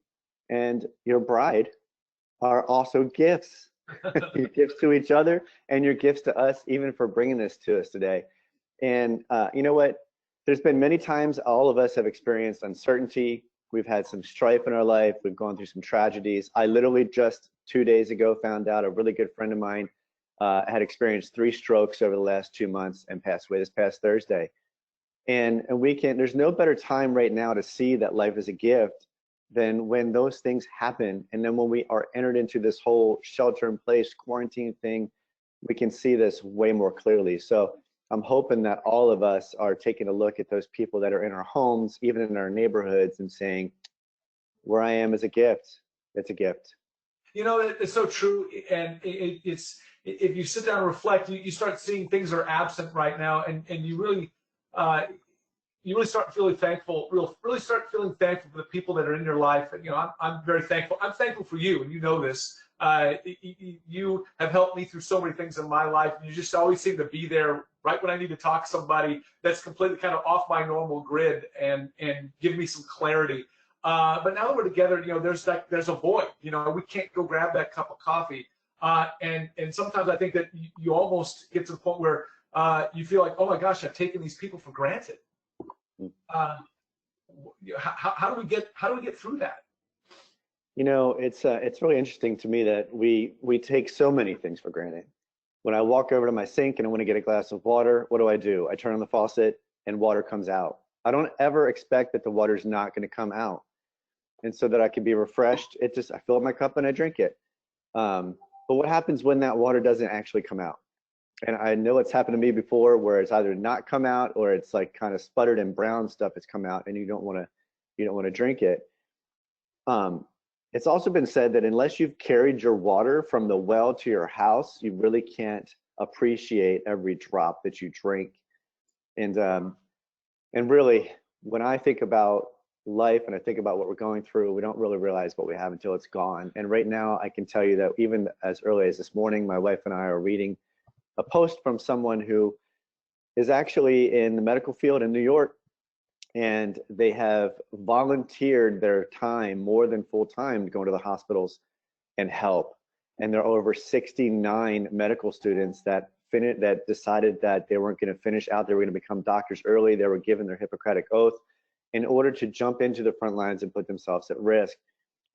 Speaker 11: and your bride are also gifts. You're gifts to each other, and you're gifts to us, even for bringing this to us today. And you know what? There's been many times all of us have experienced uncertainty. We've had some strife in our life. We've gone through some tragedies. I literally just 2 days ago found out a really good friend of mine had experienced 3 strokes over the last 2 months and passed away this past Thursday. And there's no better time right now to see that life is a gift than when those things happen. And then when we are entered into this whole shelter in place quarantine thing, we can see this way more clearly. So I'm hoping that all of us are taking a look at those people that are in our homes, even in our neighborhoods, and saying, where I am is a gift. It's a gift.
Speaker 2: You know, it's so true. And it's if you sit down and reflect, you start seeing things are absent right now, and you really start feeling thankful. Really start feeling thankful for the people that are in your life. And you know, I'm very thankful. I'm thankful for you, and you know this. You have helped me through so many things in my life. You just always seem to be there right when I need to talk to somebody that's completely kind of off my normal grid and give me some clarity. But now that we're together, you know, there's a void. You know, we can't go grab that cup of coffee. And sometimes I think that you almost get to the point where you feel like, oh my gosh, I've taken these people for granted. How do we get through that?
Speaker 11: You know, it's really interesting to me that we take so many things for granted. When I walk over to my sink and I want to get a glass of water, what do? I turn on the faucet and water comes out. I don't ever expect that the water's not going to come out. And so that I can be refreshed, I fill up my cup and I drink it. But what happens when that water doesn't actually come out? And I know it's happened to me before where it's either not come out or it's like kind of sputtered and brown stuff has come out and you don't want to drink it. It's also been said that unless you've carried your water from the well to your house, you really can't appreciate every drop that you drink. And really, when I think about life and I think about what we're going through, we don't really realize what we have until it's gone. And right now, I can tell you that even as early as this morning, my wife and I are reading a post from someone who is actually in the medical field in New York. And they have volunteered their time more than full time to go into the hospitals and help. And there are over 69 medical students that decided that they weren't going to finish out. They were going to become doctors early. They were given their Hippocratic oath in order to jump into the front lines and put themselves at risk.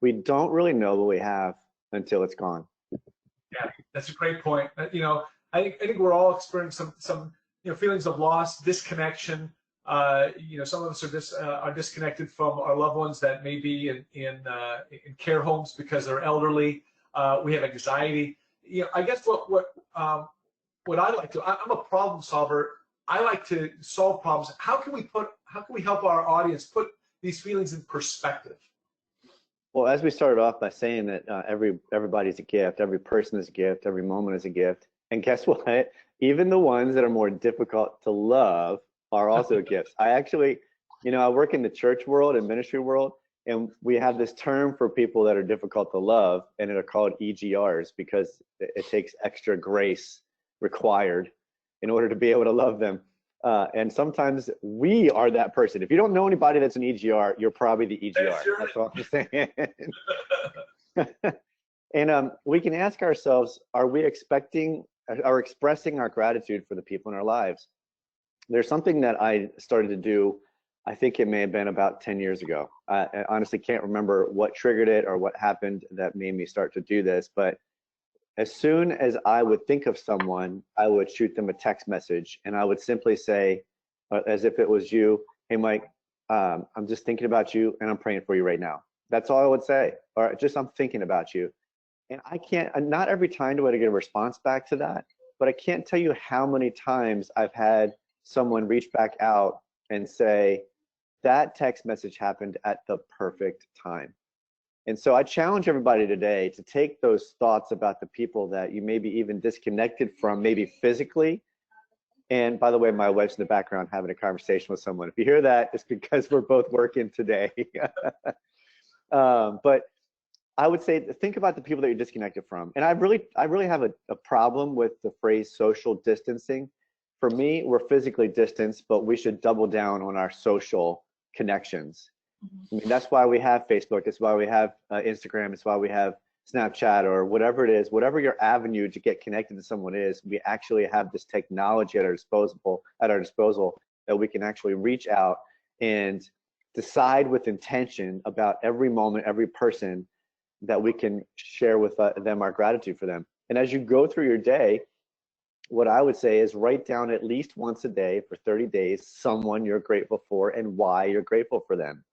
Speaker 11: We don't really know what we have until it's gone.
Speaker 2: Yeah, that's a great point. You know, I think we're all experiencing some feelings of loss, disconnection. You know, some of us are disconnected from our loved ones that may be in care homes because they're elderly. We have anxiety. You know, I guess what I like to, I'm a problem solver. I like to solve problems. How can we help our audience put these feelings in perspective?
Speaker 11: Well, as we started off by saying that everybody's a gift, every person is a gift, every moment is a gift. And guess what? Even the ones that are more difficult to love are also gifts. I actually, I work in the church world and ministry world, and we have this term for people that are difficult to love, and they're called EGRs because it takes extra grace required in order to be able to love them. And sometimes we are that person. If you don't know anybody that's an EGR, you're probably the EGR. That's what I'm saying. And we can ask ourselves, are we expecting or expressing our gratitude for the people in our lives? There's something that I started to do, I think it may have been about 10 years ago. I honestly can't remember what triggered it or what happened that made me start to do this, but as soon as I would think of someone, I would shoot them a text message, and I would simply say, as if it was you, hey, Mike, I'm just thinking about you and I'm praying for you right now. That's all I would say, or just I'm thinking about you. And I can't, not every time do I get a response back to that, but I can't tell you how many times I've had someone reach back out and say, that text message happened at the perfect time. And so I challenge everybody today to take those thoughts about the people that you may be even disconnected from, maybe physically. And by the way, my wife's in the background having a conversation with someone. If you hear that, it's because we're both working today. But I would say, think about the people that you're disconnected from. And I really have a problem with the phrase social distancing. For me, we're physically distanced, but we should double down on our social connections. I mean, that's why we have Facebook. It's why we have Instagram. It's why we have Snapchat or whatever it is, whatever your avenue to get connected to someone is. We actually have this technology at our disposal that we can actually reach out and decide with intention about every moment, every person that we can share with them our gratitude for them. And as you go through your day, what I would say is write down at least once a day for 30 days someone you're grateful for and why you're grateful for them.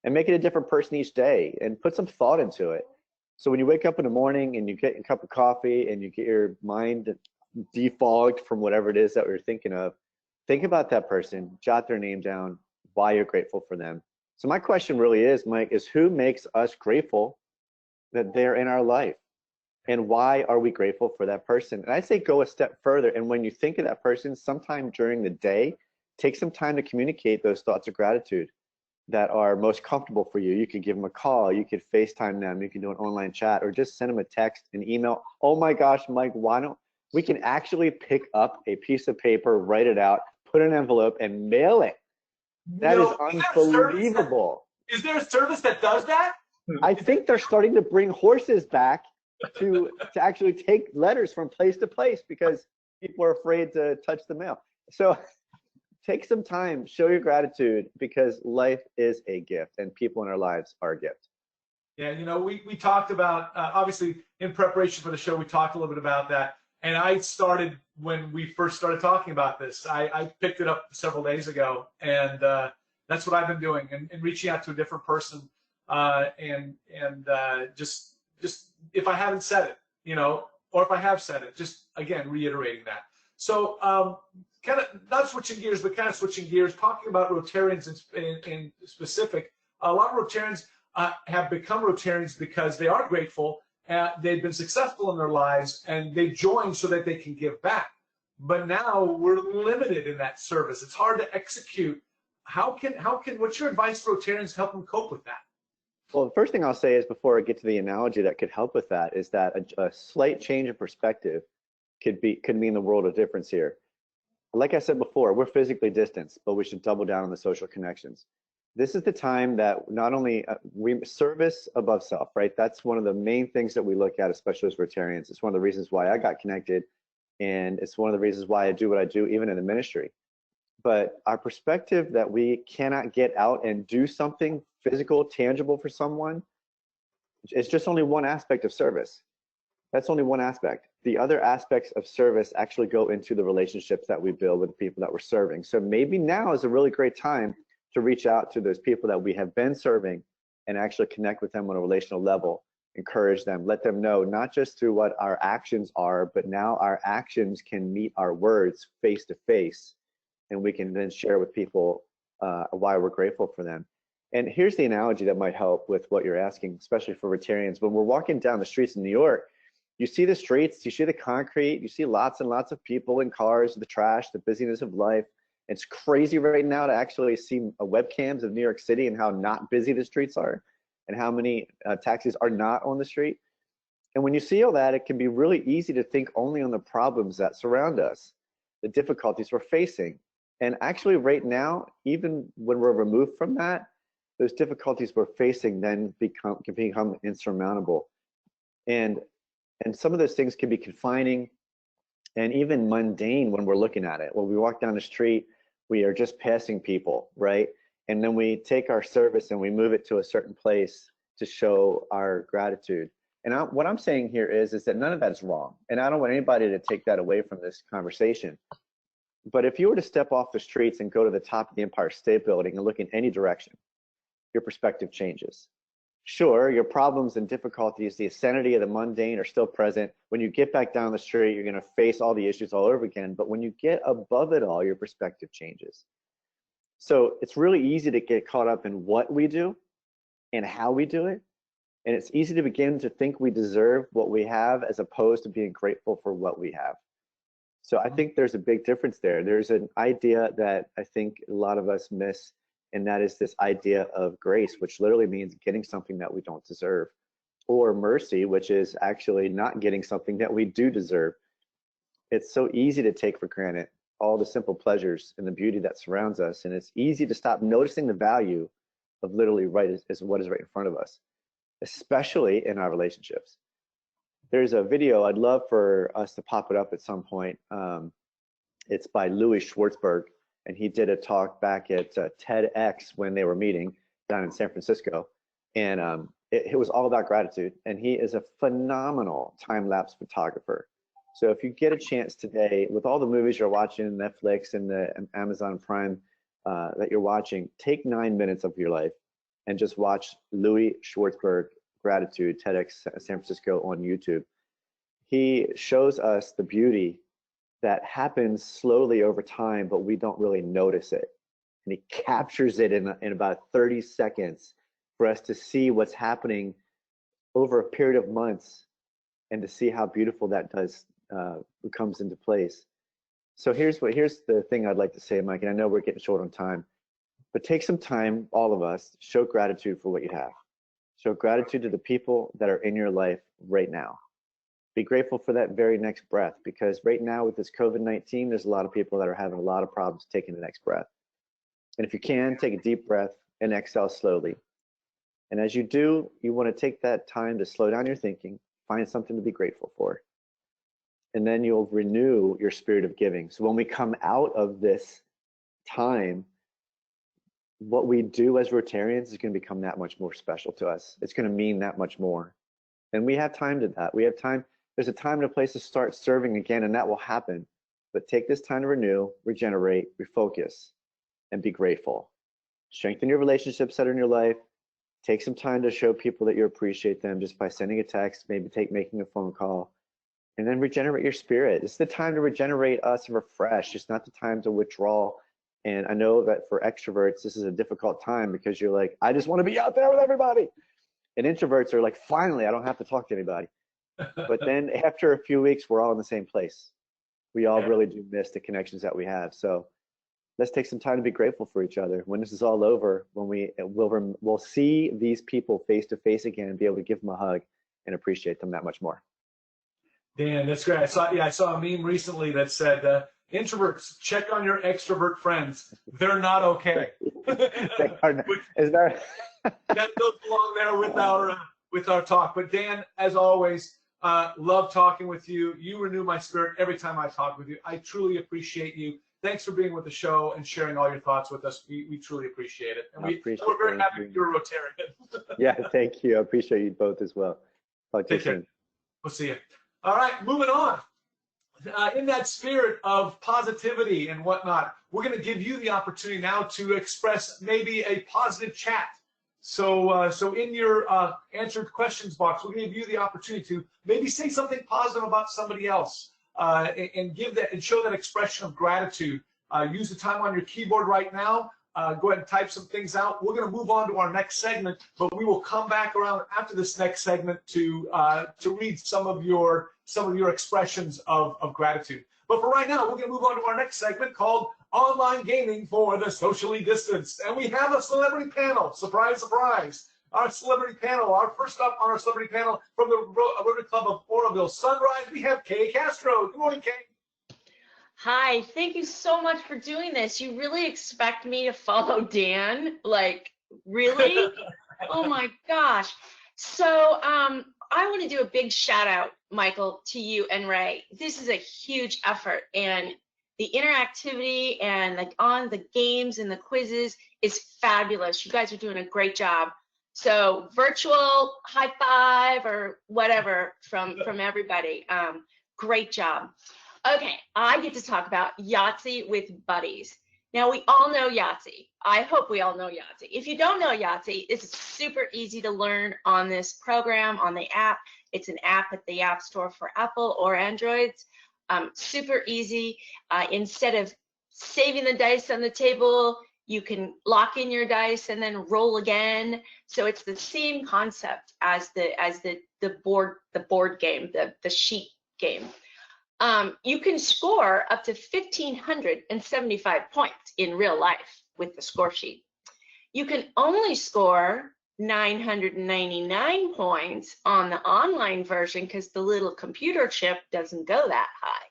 Speaker 11: And make it a different person each day and put some thought into it. So when you wake up in the morning and you get a cup of coffee and you get your mind defogged from whatever it is that you're thinking of, think about that person, jot their name down, why you're grateful for them. So my question really is, Mike, is who makes us grateful that they're in our life? And why are we grateful for that person? And I say go a step further. And when you think of that person, sometime during the day, take some time to communicate those thoughts of gratitude that are most comfortable for you. You could give them a call, you could FaceTime them, you can do an online chat, or just send them a text, an email. Oh my gosh, Mike, why don't we can actually pick up a piece of paper, write it out, put an envelope, and mail it. That is unbelievable.
Speaker 2: Is there a service that does that?
Speaker 11: I think they're starting to bring horses back to actually take letters from place to place because people are afraid to touch the mail. So take some time, show your gratitude, because life is a gift and people in our lives are a gift.
Speaker 2: Yeah, you know, we talked about, obviously in preparation for the show, we talked a little bit about that. And I started, when we first started talking about this, I picked it up several days ago, and that's what I've been doing, and reaching out to a different person, and just if I haven't said it, you know, or if I have said it, just again reiterating that. So kind of not switching gears, but kind of switching gears, talking about Rotarians in specific. A lot of Rotarians have become Rotarians because they are grateful. They've been successful in their lives, and they join so that they can give back. But now we're limited in that service. It's hard to execute. What's your advice for Rotarians to help them cope with that?
Speaker 11: Well, the first thing I'll say is, before I get to the analogy that could help with that, is that a slight change of perspective could mean the world of difference here. Like I said before, we're physically distanced, but we should double down on the social connections. This is the time that not only we service above self, right? That's one of the main things that we look at, especially as Rotarians. It's one of the reasons why I got connected, and it's one of the reasons why I do what I do, even in the ministry. But our perspective that we cannot get out and do something physical, tangible for someone, it's just only one aspect of service. That's only one aspect. The other aspects of service actually go into the relationships that we build with the people that we're serving. So maybe now is a really great time to reach out to those people that we have been serving and actually connect with them on a relational level, encourage them, let them know, not just through what our actions are, but now our actions can meet our words face to face, and we can then share with people why we're grateful for them. And here's the analogy that might help with what you're asking, especially for Rotarians. When we're walking down the streets in New York, you see the streets, you see the concrete, you see lots and lots of people in cars, the trash, the busyness of life. It's crazy right now to actually see webcams of New York City and how not busy the streets are and how many taxis are not on the street. And when you see all that, it can be really easy to think only on the problems that surround us, the difficulties we're facing. And actually right now, even when we're removed from that, those difficulties we're facing then can become insurmountable. And some of those things can be confining and even mundane when we're looking at it. When we walk down the street, we are just passing people, right? And then we take our service and we move it to a certain place to show our gratitude. And what I'm saying here is that none of that's wrong. And I don't want anybody to take that away from this conversation. But if you were to step off the streets and go to the top of the Empire State Building and look in any direction, your perspective changes. Sure, your problems and difficulties, the insanity of the mundane are still present. When you get back down the street, you're going to face all the issues all over again. But when you get above it all, your perspective changes. So it's really easy to get caught up in what we do and how we do it. And it's easy to begin to think we deserve what we have as opposed to being grateful for what we have. So I think there's a big difference there. There's an idea that I think a lot of us miss, and that is this idea of grace, which literally means getting something that we don't deserve, or mercy, which is actually not getting something that we do deserve. It's so easy to take for granted all the simple pleasures and the beauty that surrounds us, and it's easy to stop noticing the value of literally is what is right in front of us, especially in our relationships. There's a video, I'd love for us to pop it up at some point. It's by Louis Schwartzberg, and he did a talk back at TEDx when they were meeting down in San Francisco. And it was all about gratitude. And he is a phenomenal time-lapse photographer. So if you get a chance today, with all the movies you're watching, Netflix and the Amazon Prime that you're watching, take 9 minutes of your life and just watch Louis Schwartzberg Gratitude TEDx San Francisco on YouTube. He shows us the beauty that happens slowly over time, but we don't really notice it. And he captures it in about 30 seconds for us to see what's happening over a period of months and to see how beautiful that comes into place. So here's the thing I'd like to say, Mike, and I know we're getting short on time, but take some time, all of us, show gratitude for what you have. Show gratitude to the people that are in your life right now. Be grateful for that very next breath, because right now with this COVID-19, there's a lot of people that are having a lot of problems taking the next breath. And if you can, take a deep breath and exhale slowly. And as you do, you want to take that time to slow down your thinking, find something to be grateful for. And then you'll renew your spirit of giving. So when we come out of this time, what we do as Rotarians is going to become that much more special to us. It's going to mean that much more. And we have time to that. We have time. There's a time and a place to start serving again, and that will happen. But take this time to renew, regenerate, refocus, and be grateful. Strengthen your relationships that are in your life. Take some time to show people that you appreciate them just by sending a text, maybe making a phone call, and then regenerate your spirit. It's the time to regenerate us and refresh. It's not the time to withdraw. And I know that for extroverts, this is a difficult time because you're like, I just want to be out there with everybody. And introverts are like, finally, I don't have to talk to anybody. But then after a few weeks, we're all in the same place. We all really do miss the connections that we have. So let's take some time to be grateful for each other. When this is all over, when we'll see these people face to face again and be able to give them a hug and appreciate them that much more.
Speaker 2: Dan, that's great. I saw a meme recently that said, introverts, check on your extrovert friends. They're not okay.
Speaker 11: They are not.
Speaker 2: That goes along there with our talk. But Dan, as always, love talking with you. You renew my spirit every time I talk with you. I truly appreciate you. Thanks for being with the show and sharing all your thoughts with us. We truly appreciate it. And we're very happy you're a Rotarian.
Speaker 11: Yeah, thank you. I appreciate you both as well. Talk to you soon.
Speaker 2: We'll see you. All right, moving on. In that spirit of positivity and whatnot, we're going to give you the opportunity now to express maybe a positive chat. So in your answered questions box, we'll give you the opportunity to maybe say something positive about somebody else and give that and show that expression of gratitude. Use the time on your keyboard right now. Go ahead and type some things out. We're going to move on to our next segment, but we will come back around after this next segment to read some of your expressions of gratitude. But for right now, we're going to move on to our next segment called Online Gaming for the Socially Distanced. And we have a celebrity panel. Surprise, surprise. Our celebrity panel, our first up on our celebrity panel from the Rotary Club of Oroville Sunrise, we have Kay Castro. Good morning, Kay.
Speaker 12: Hi, thank you so much for doing this. You really expect me to follow Dan? Like, really? Oh my gosh. So I want to do a big shout out, Michael, to you and Ray. This is a huge effort, and the interactivity and the games and the quizzes is fabulous. You guys are doing a great job. So virtual high five or whatever from everybody. Great job. Okay, I get to talk about Yahtzee with buddies. Now, we all know Yahtzee. I hope we all know Yahtzee. If you don't know Yahtzee, it's super easy to learn on this program, on the app. It's an app at the App Store for Apple or Androids. Super easy. Instead of saving the dice on the table, you can lock in your dice and then roll again. So it's the same concept as the board game, the sheet game. You can score up to 1,575 points in real life with the score sheet. You can only score 999 points on the online version because the little computer chip doesn't go that high.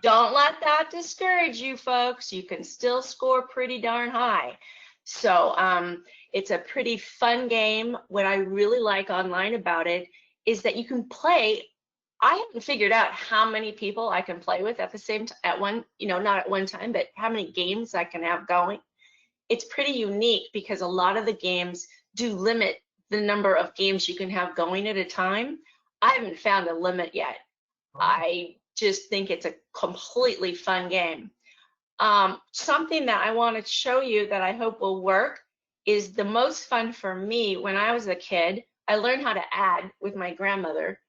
Speaker 12: Don't let that discourage you, folks. You can still score pretty darn high. So it's a pretty fun game. What I really like online about it is that you can play. I haven't figured out how many people I can play with at the same time, at one, not at one time, but how many games I can have going. It's pretty unique because a lot of the games do limit the number of games you can have going at a time. I haven't found a limit yet. I just think it's a completely fun game. Something that I want to show you that I hope will work is the most fun for me when I was a kid. I learned how to add with my grandmother.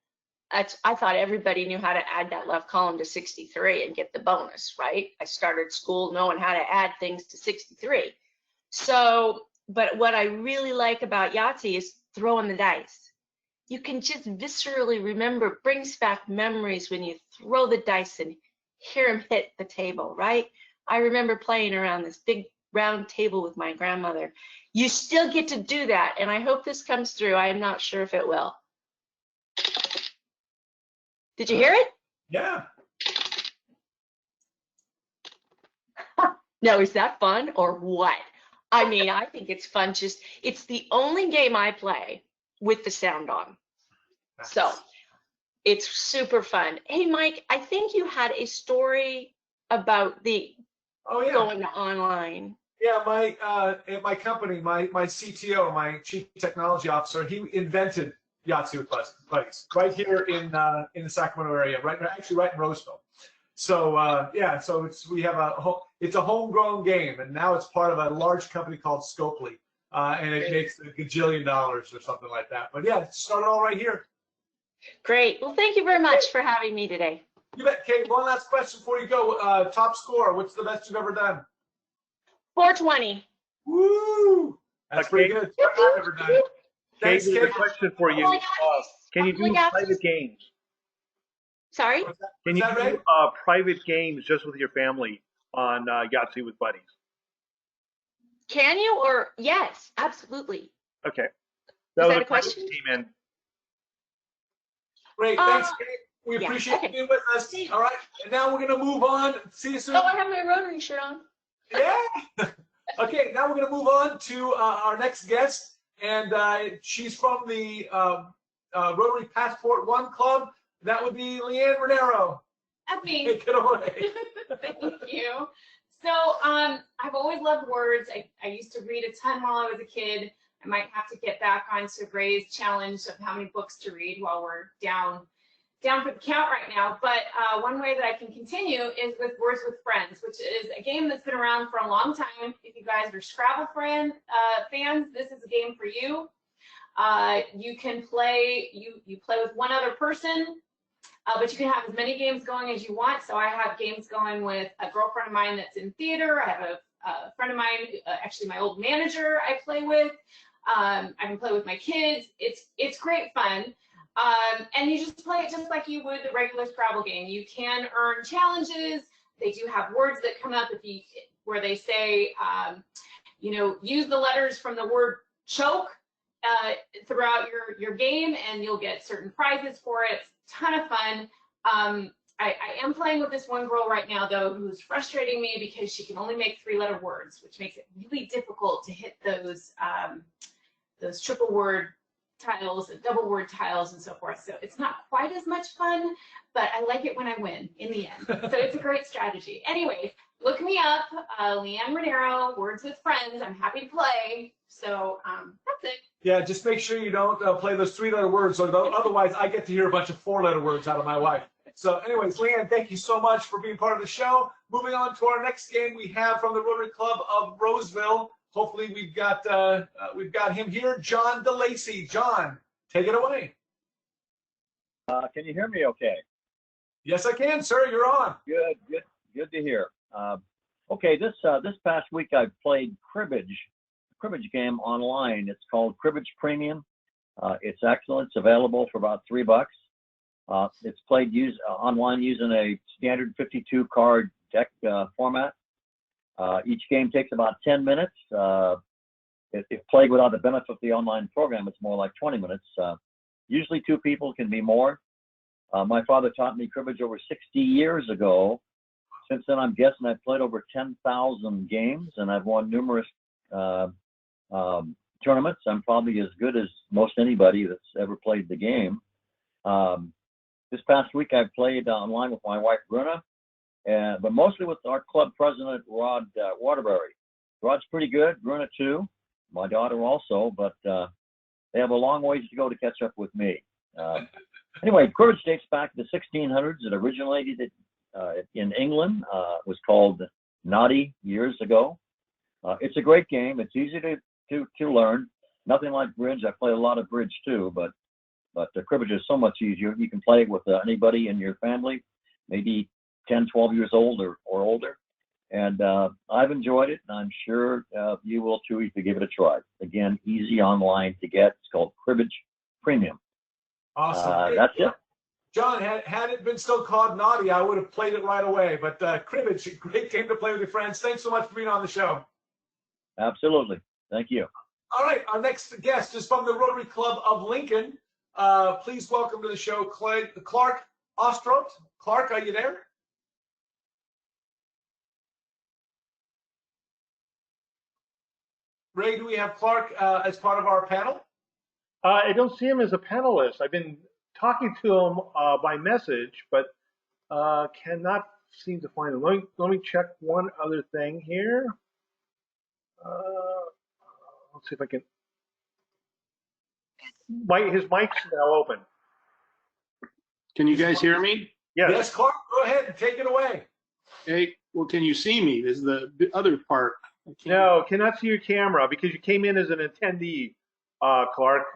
Speaker 12: I thought everybody knew how to add that left column to 63 and get the bonus, right? I started school knowing how to add things to 63. So, but what I really like about Yahtzee is throwing the dice. You can just viscerally remember, brings back memories when you throw the dice and hear them hit the table, right? I remember playing around this big round table with my grandmother. You still get to do that, and I hope this comes through. I am not sure if it will. Did you hear it?
Speaker 2: Yeah.
Speaker 12: No, is that fun or what? I mean, I think it's fun. It's the only game I play with the sound on. So it's super fun. Hey, Mike, I think you had a story about the going online.
Speaker 2: Yeah, at my company, my CTO, my chief technology officer, he invented Yahtzee with buddies right here in the Sacramento area, actually right in Roseville. So so it's a homegrown game, and now it's part of a large company called Scopely, and it makes $1 gajillion or something like that. But yeah, it started all right here.
Speaker 12: Great. Well, thank you very much for having me today.
Speaker 2: You bet, Kate. One last question before you go. Top score. What's the best you've ever done?
Speaker 12: 420.
Speaker 2: Woo! That's pretty good. I've ever done.
Speaker 3: Kate, there's a question for you. Can you do private games?
Speaker 12: Sorry?
Speaker 3: Can you do private games just with your family on Yahtzee with buddies?
Speaker 12: Can you? Or yes, absolutely.
Speaker 3: Okay.
Speaker 12: That was a question?
Speaker 3: Came in.
Speaker 2: Great. Thanks, Kate. We appreciate you being with us. All right. And now we're going to move on. See you soon.
Speaker 12: Oh, I have my Rotary shirt on.
Speaker 2: Yeah. Okay. Now we're going to move on to our next guest. And she's from the Rotary Passport One Club. That would be Leanne Renero.
Speaker 13: That's me.
Speaker 2: Take it away.
Speaker 13: Thank you. So I've always loved words. I used to read a ton while I was a kid. I might have to get back onto Ray's challenge of how many books to read while we're down for the count right now. But one way that I can continue is with Words with Friends, which is a game that's been around for a long time. If you guys are Scrabble fans, this is a game for you. You can play, you play with one other person, but you can have as many games going as you want. So I have games going with a girlfriend of mine that's in theater. I have a friend of mine, actually my old manager I play with. I can play with my kids. It's great fun. And you just play it just like you would the regular Scrabble game. You can earn challenges. They do have words that come up where they say, use the letters from the word choke throughout your game, and you'll get certain prizes for it. It's a ton of fun. I am playing with this one girl right now, though, who's frustrating me because she can only make 3-letter words, which makes it really difficult to hit those triple word tiles, double word tiles, and so forth. So it's not quite as much fun, but I like it when I win in the end. So it's a great strategy. Anyways, look me up, Leanne Renero, Words with Friends. I'm happy to play. So that's it.
Speaker 2: Yeah, just make sure you don't play those 3-letter words, or otherwise I get to hear a bunch of 4-letter words out of my wife. So anyways, Leanne, thank you so much for being part of the show. Moving on to our next game we have from the Rotary Club of Roseville. Hopefully we've got him here, John DeLacy. John, take it away.
Speaker 14: Can you hear me okay?
Speaker 2: Yes, I can, sir. You're on.
Speaker 14: Good to hear. Okay, this past week I played cribbage game online. It's called Cribbage Premium. It's excellent. It's available for about $3. It's played online using a standard 52 card deck format. Each game takes about 10 minutes. If played without the benefit of the online program, it's more like 20 minutes. Usually 2 people, can be more. My father taught me cribbage over 60 years ago. Since then, I'm guessing I've played over 10,000 games, and I've won numerous tournaments. I'm probably as good as most anybody that's ever played the game. This past week, I played online with my wife, Bruna, but mostly with our club president, Rod Waterbury. Rod's pretty good, Bruna too, my daughter also, but they have a long ways to go to catch up with me. Anyway, cribbage dates back to the 1600s. It originated in England. It was called Noddy years ago. It's a great game. It's easy to learn. Nothing like bridge. I play a lot of bridge too, but the cribbage is so much easier. You can play it with anybody in your family, maybe 10, 12 years old or older. And I've enjoyed it, and I'm sure you will too if you give it a try. Again, easy online to get. It's called Cribbage Premium.
Speaker 2: Awesome.
Speaker 14: That's it.
Speaker 2: John, had it been still called Naughty, I would have played it right away. But cribbage, great game to play with your friends. Thanks so much for being on the show.
Speaker 14: Absolutely. Thank you.
Speaker 2: All right, our next guest is from the Rotary Club of Lincoln. Please welcome to the show Clark Ostrout. Clark, are you there? Ray, do we have Clark as part of our panel?
Speaker 3: I don't see him as a panelist. I've been talking to him by message, but cannot seem to find him. Let me check one other thing here. Let's see if I can. His mic's now open.
Speaker 15: Can you guys hear me?
Speaker 3: Yes.
Speaker 2: Yes, Clark, go ahead and take it away.
Speaker 15: Hey, well, can you see me? This is the other part.
Speaker 3: No, cannot see your camera because you came in as an attendee, Clark.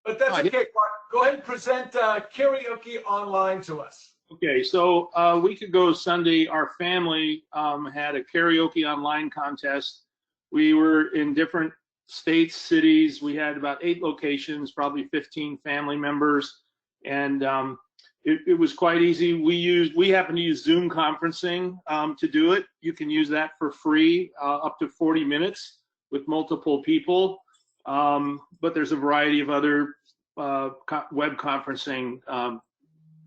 Speaker 2: But that's okay, Clark. Go ahead and present karaoke online to us.
Speaker 15: Okay, so a week ago Sunday, our family had a karaoke online contest. We were in different states, cities. We had about 8 locations, probably 15 family members, and it was quite easy. We happen to use Zoom conferencing to do it. You can use that for free, up to 40 minutes with multiple people. But there's a variety of other web conferencing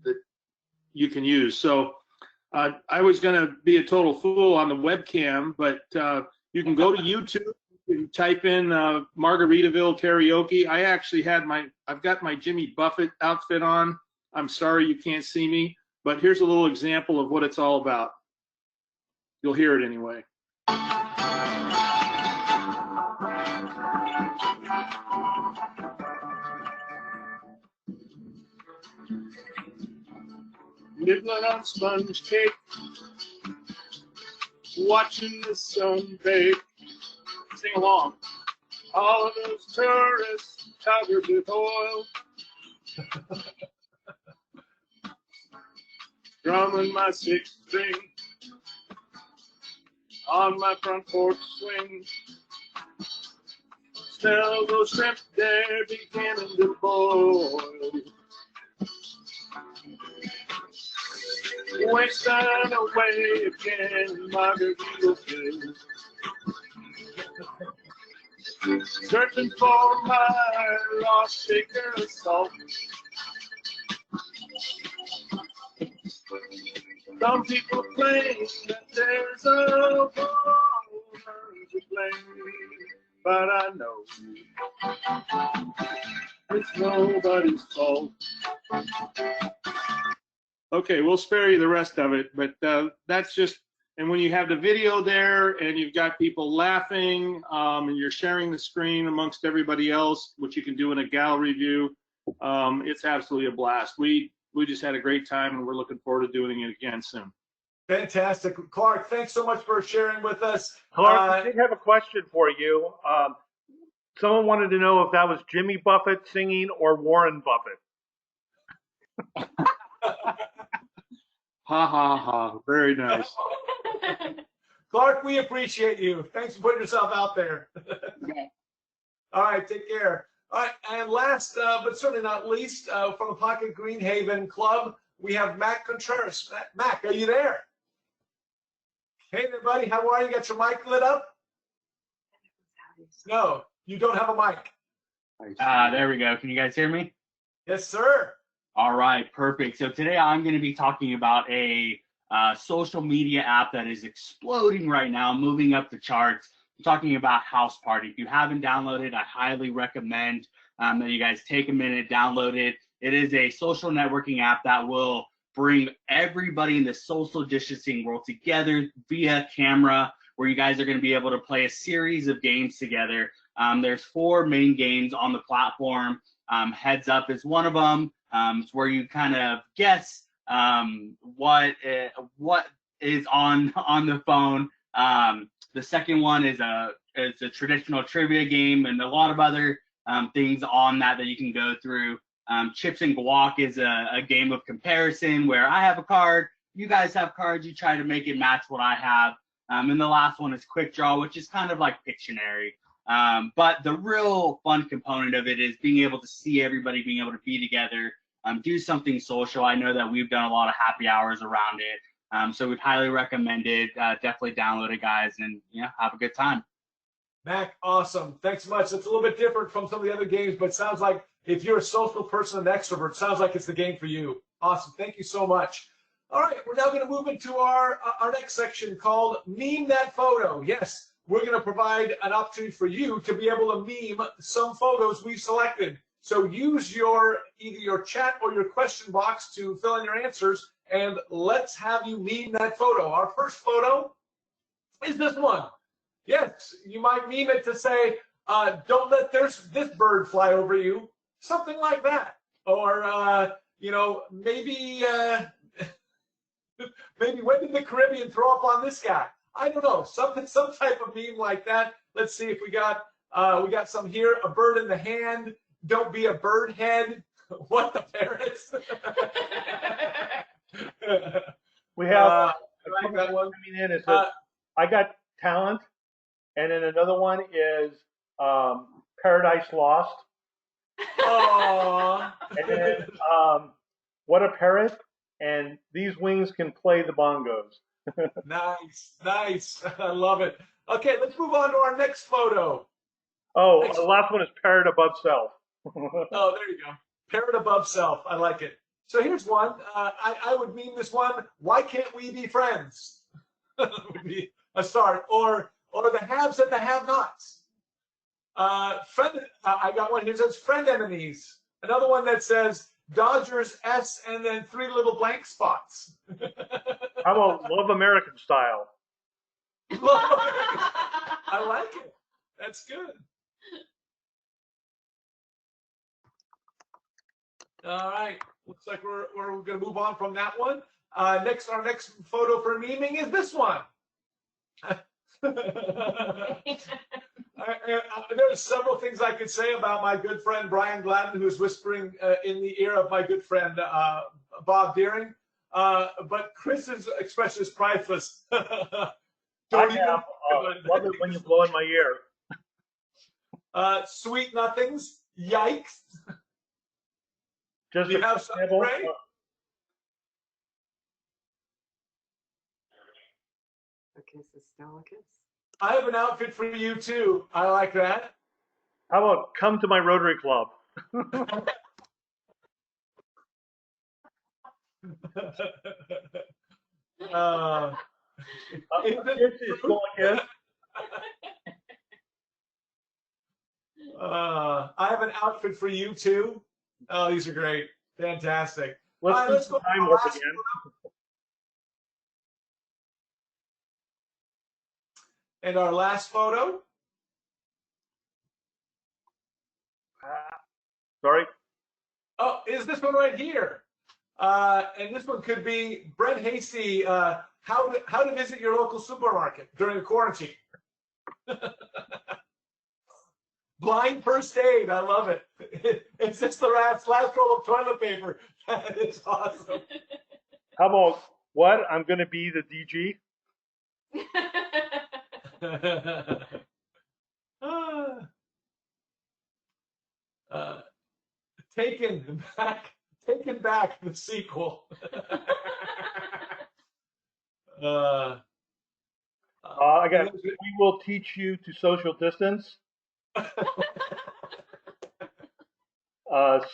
Speaker 15: that you can use. So I was going to be a total fool on the webcam, but you can go to YouTube. You can type in Margaritaville karaoke. I actually I've got my Jimmy Buffett outfit on. I'm sorry you can't see me, but here's a little example of what it's all about. You'll hear it anyway. Nibbling on sponge cake, watching the sun bake. Sing along. All of those tourists covered with oil. Drumming my 6th string on my front porch swing. Smell those shrimp there beginning to boil. Wasting away again, Margaritaville. Searching for my lost shaker of salt. Some people claim that there's a woman to blame, but I know It's nobody's fault. Okay, we'll spare you the rest of it, but that's just, and when you have the video there and you've got people laughing and you're sharing the screen amongst everybody else, which you can do in a gallery view, it's absolutely a blast. We just had a great time and we're looking forward to doing it again soon.
Speaker 2: Fantastic. Clark, thanks so much for sharing with us.
Speaker 3: Clark, I did have a question for you. Someone wanted to know if that was Jimmy Buffett singing or Warren Buffett.
Speaker 15: Ha ha ha. Very nice.
Speaker 2: Clark, we appreciate you. Thanks for putting yourself out there. All right, take care. All right, and last but certainly not least, from the Pocket Greenhaven Club, we have Mac Contreras. Mac, are you there? Hey there, buddy. How are you? Got your mic lit up? No, you don't have a mic.
Speaker 16: There we go. Can you guys hear me?
Speaker 2: Yes, sir.
Speaker 16: All right, perfect. So today I'm going to be talking about a social media app that is exploding right now, moving up the charts. I'm talking about House Party. If you haven't downloaded, I highly recommend that you guys take a minute, download it. It is a social networking app that will bring everybody in the social distancing world together via camera, where you guys are going to be able to play a series of games together. There's 4 main games on the platform. Heads Up is one of them. It's where you kind of guess what is on the phone. The second one is a traditional trivia game, and a lot of other things on that you can go through. Chips and Guac is a game of comparison where I have a card, you guys have cards, you try to make it match what I have. And the last one is Quick Draw, which is kind of like Pictionary. But the real fun component of it is being able to see everybody, being able to be together, do something social. I know that we've done a lot of happy hours around it. So we'd highly recommend it. Definitely download it, guys, and have a good time.
Speaker 2: Mac, awesome. Thanks so much. It's a little bit different from some of the other games, but sounds like if you're a social person and extrovert, sounds like it's the game for you. Awesome. Thank you so much. All right, we're now going to move into our next section called Meme That Photo. Yes, we're going to provide an opportunity for you to be able to meme some photos we've selected. So use either your chat or your question box to fill in your answers, and let's have you meme that photo. Our first photo is this one. Yes, you might meme it to say, don't let this bird fly over you. Something like that. Or, maybe when did the Caribbean throw up on this guy? I don't know, some type of meme like that. Let's see if we got some here. A bird in the hand. Don't be a bird head. What the parrots?
Speaker 3: We have
Speaker 2: I like that one.
Speaker 3: coming in. It says, I got talent. And then another one is Paradise Lost.
Speaker 2: Aww.
Speaker 3: And then what a parrot. And these wings can play the bongos.
Speaker 2: Nice, nice. I love it. Okay, let's move on to our next photo.
Speaker 3: Oh, the last one is Parrot Above Self.
Speaker 2: Oh, there you go. Parrot above self. I like it. So here's one. I would meme this one. Why can't we be friends? Would be a start. Or the haves and the have-nots. I got one here that says friend enemies. Another one that says Dodgers S and then 3 little blank spots.
Speaker 3: How about Love American Style?
Speaker 2: I like it. That's good. All right. Looks like we're going to move on from that one. Our next photo for memeing is this one. There's several things I could say about my good friend Brian Gladden, who's whispering in the ear of my good friend Bob Deering. But Chris's expression is priceless.
Speaker 3: Love it when you blow in my ear.
Speaker 2: Sweet nothings. Yikes.
Speaker 3: Just
Speaker 2: Do you have something, Ray?
Speaker 1: A kiss is still a kiss.
Speaker 2: I have an outfit for you too. I like that.
Speaker 3: How about come to my Rotary Club?
Speaker 2: I have an outfit for you too. Oh, these are great. Fantastic. All right,
Speaker 3: Let's do
Speaker 2: let's
Speaker 3: some
Speaker 2: go to
Speaker 3: time
Speaker 2: the
Speaker 3: warp
Speaker 2: last
Speaker 3: again.
Speaker 2: and our last photo.
Speaker 3: Sorry.
Speaker 2: Oh, is this one right here? And this one could be Brent Hasty, how to visit your local supermarket during the quarantine. Blind first aid, I love it. It's just the last roll of toilet paper. That is awesome.
Speaker 3: How about what? I'm going to be the DG.
Speaker 2: Taken back the sequel.
Speaker 3: I got. We will teach you to social distance.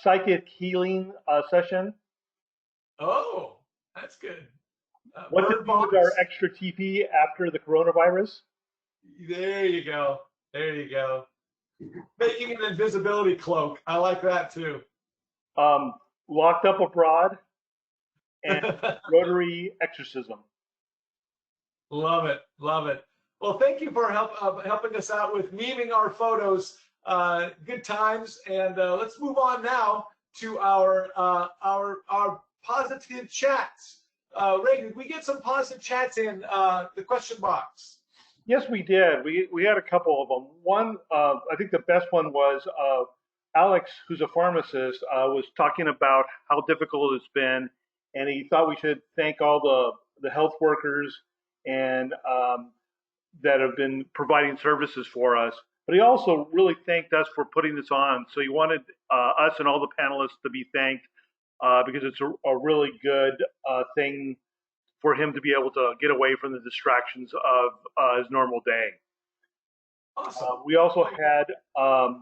Speaker 3: Psychic healing session.
Speaker 2: Oh, that's good.
Speaker 3: What to do with our extra TP after the coronavirus?
Speaker 2: There you go. There you go. Making an invisibility cloak. I like that too.
Speaker 3: Locked up abroad and Rotary exorcism.
Speaker 2: Love it. Love it. Well, thank you for helping us out with memeing our photos. Good times. And let's move on now to our positive chats. Ray, did we get some positive chats in the question box?
Speaker 3: Yes, we did. We had a couple of them. One, I think the best one was Alex, who's a pharmacist, was talking about how difficult it's been, and he thought we should thank all the health workers and that have been providing services for us. But he also really thanked us for putting this on. So he wanted us and all the panelists to be thanked because it's a really good thing for him to be able to get away from the distractions of his normal day.
Speaker 2: Awesome.
Speaker 3: We also had a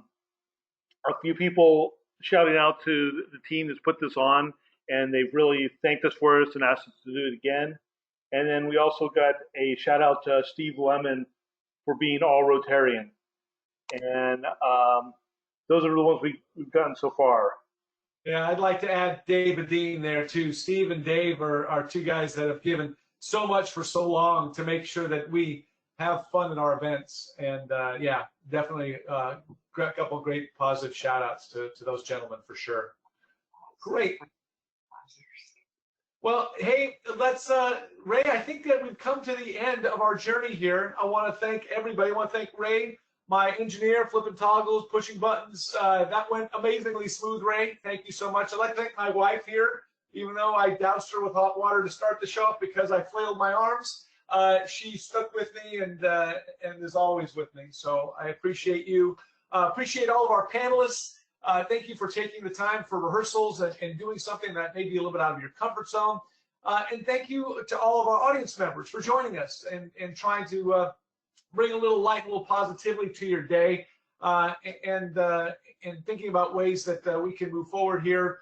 Speaker 3: few people shouting out to the team that's put this on, and they've really thanked us for us and asked us to do it again. And then we also got a shout out to Steve Lemon for being all Rotarian. And those are the ones we've gotten so far.
Speaker 2: Yeah, I'd like to add David Dean there too. Steve and Dave are two guys that have given so much for so long to make sure that we have fun in our events. And yeah, definitely a couple great positive shout outs to those gentlemen for sure. Great. Well, hey, let's, Ray, I think that we've come to the end of our journey here. I want to thank everybody. I want to thank Ray, my engineer, flipping toggles, pushing buttons. That went amazingly smooth, Ray. Thank you so much. I'd like to thank my wife here, even though I doused her with hot water to start the show because I flailed my arms. She stuck with me and is always with me. So I appreciate you. Appreciate all of our panelists. Thank you for taking the time for rehearsals and doing something that may be a little bit out of your comfort zone. And thank you to all of our audience members for joining us and trying to bring a little light, a little positivity to your day, and thinking about ways that we can move forward here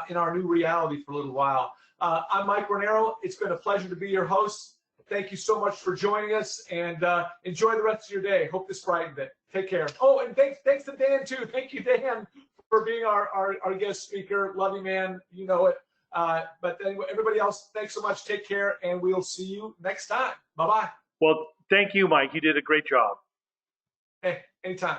Speaker 2: in our new reality for a little while. I'm Mike Ranero. It's been a pleasure to be your host. Thank you so much for joining us, and enjoy the rest of your day. Hope this brightened it. Take care. Oh, and thanks to Dan too. Thank you, Dan, for being our guest speaker. Love you, man. You know it. But anyway, everybody else, thanks so much. Take care, and we'll see you next time. Bye-bye.
Speaker 3: Well, thank you, Mike. You did a great job.
Speaker 2: Hey, anytime.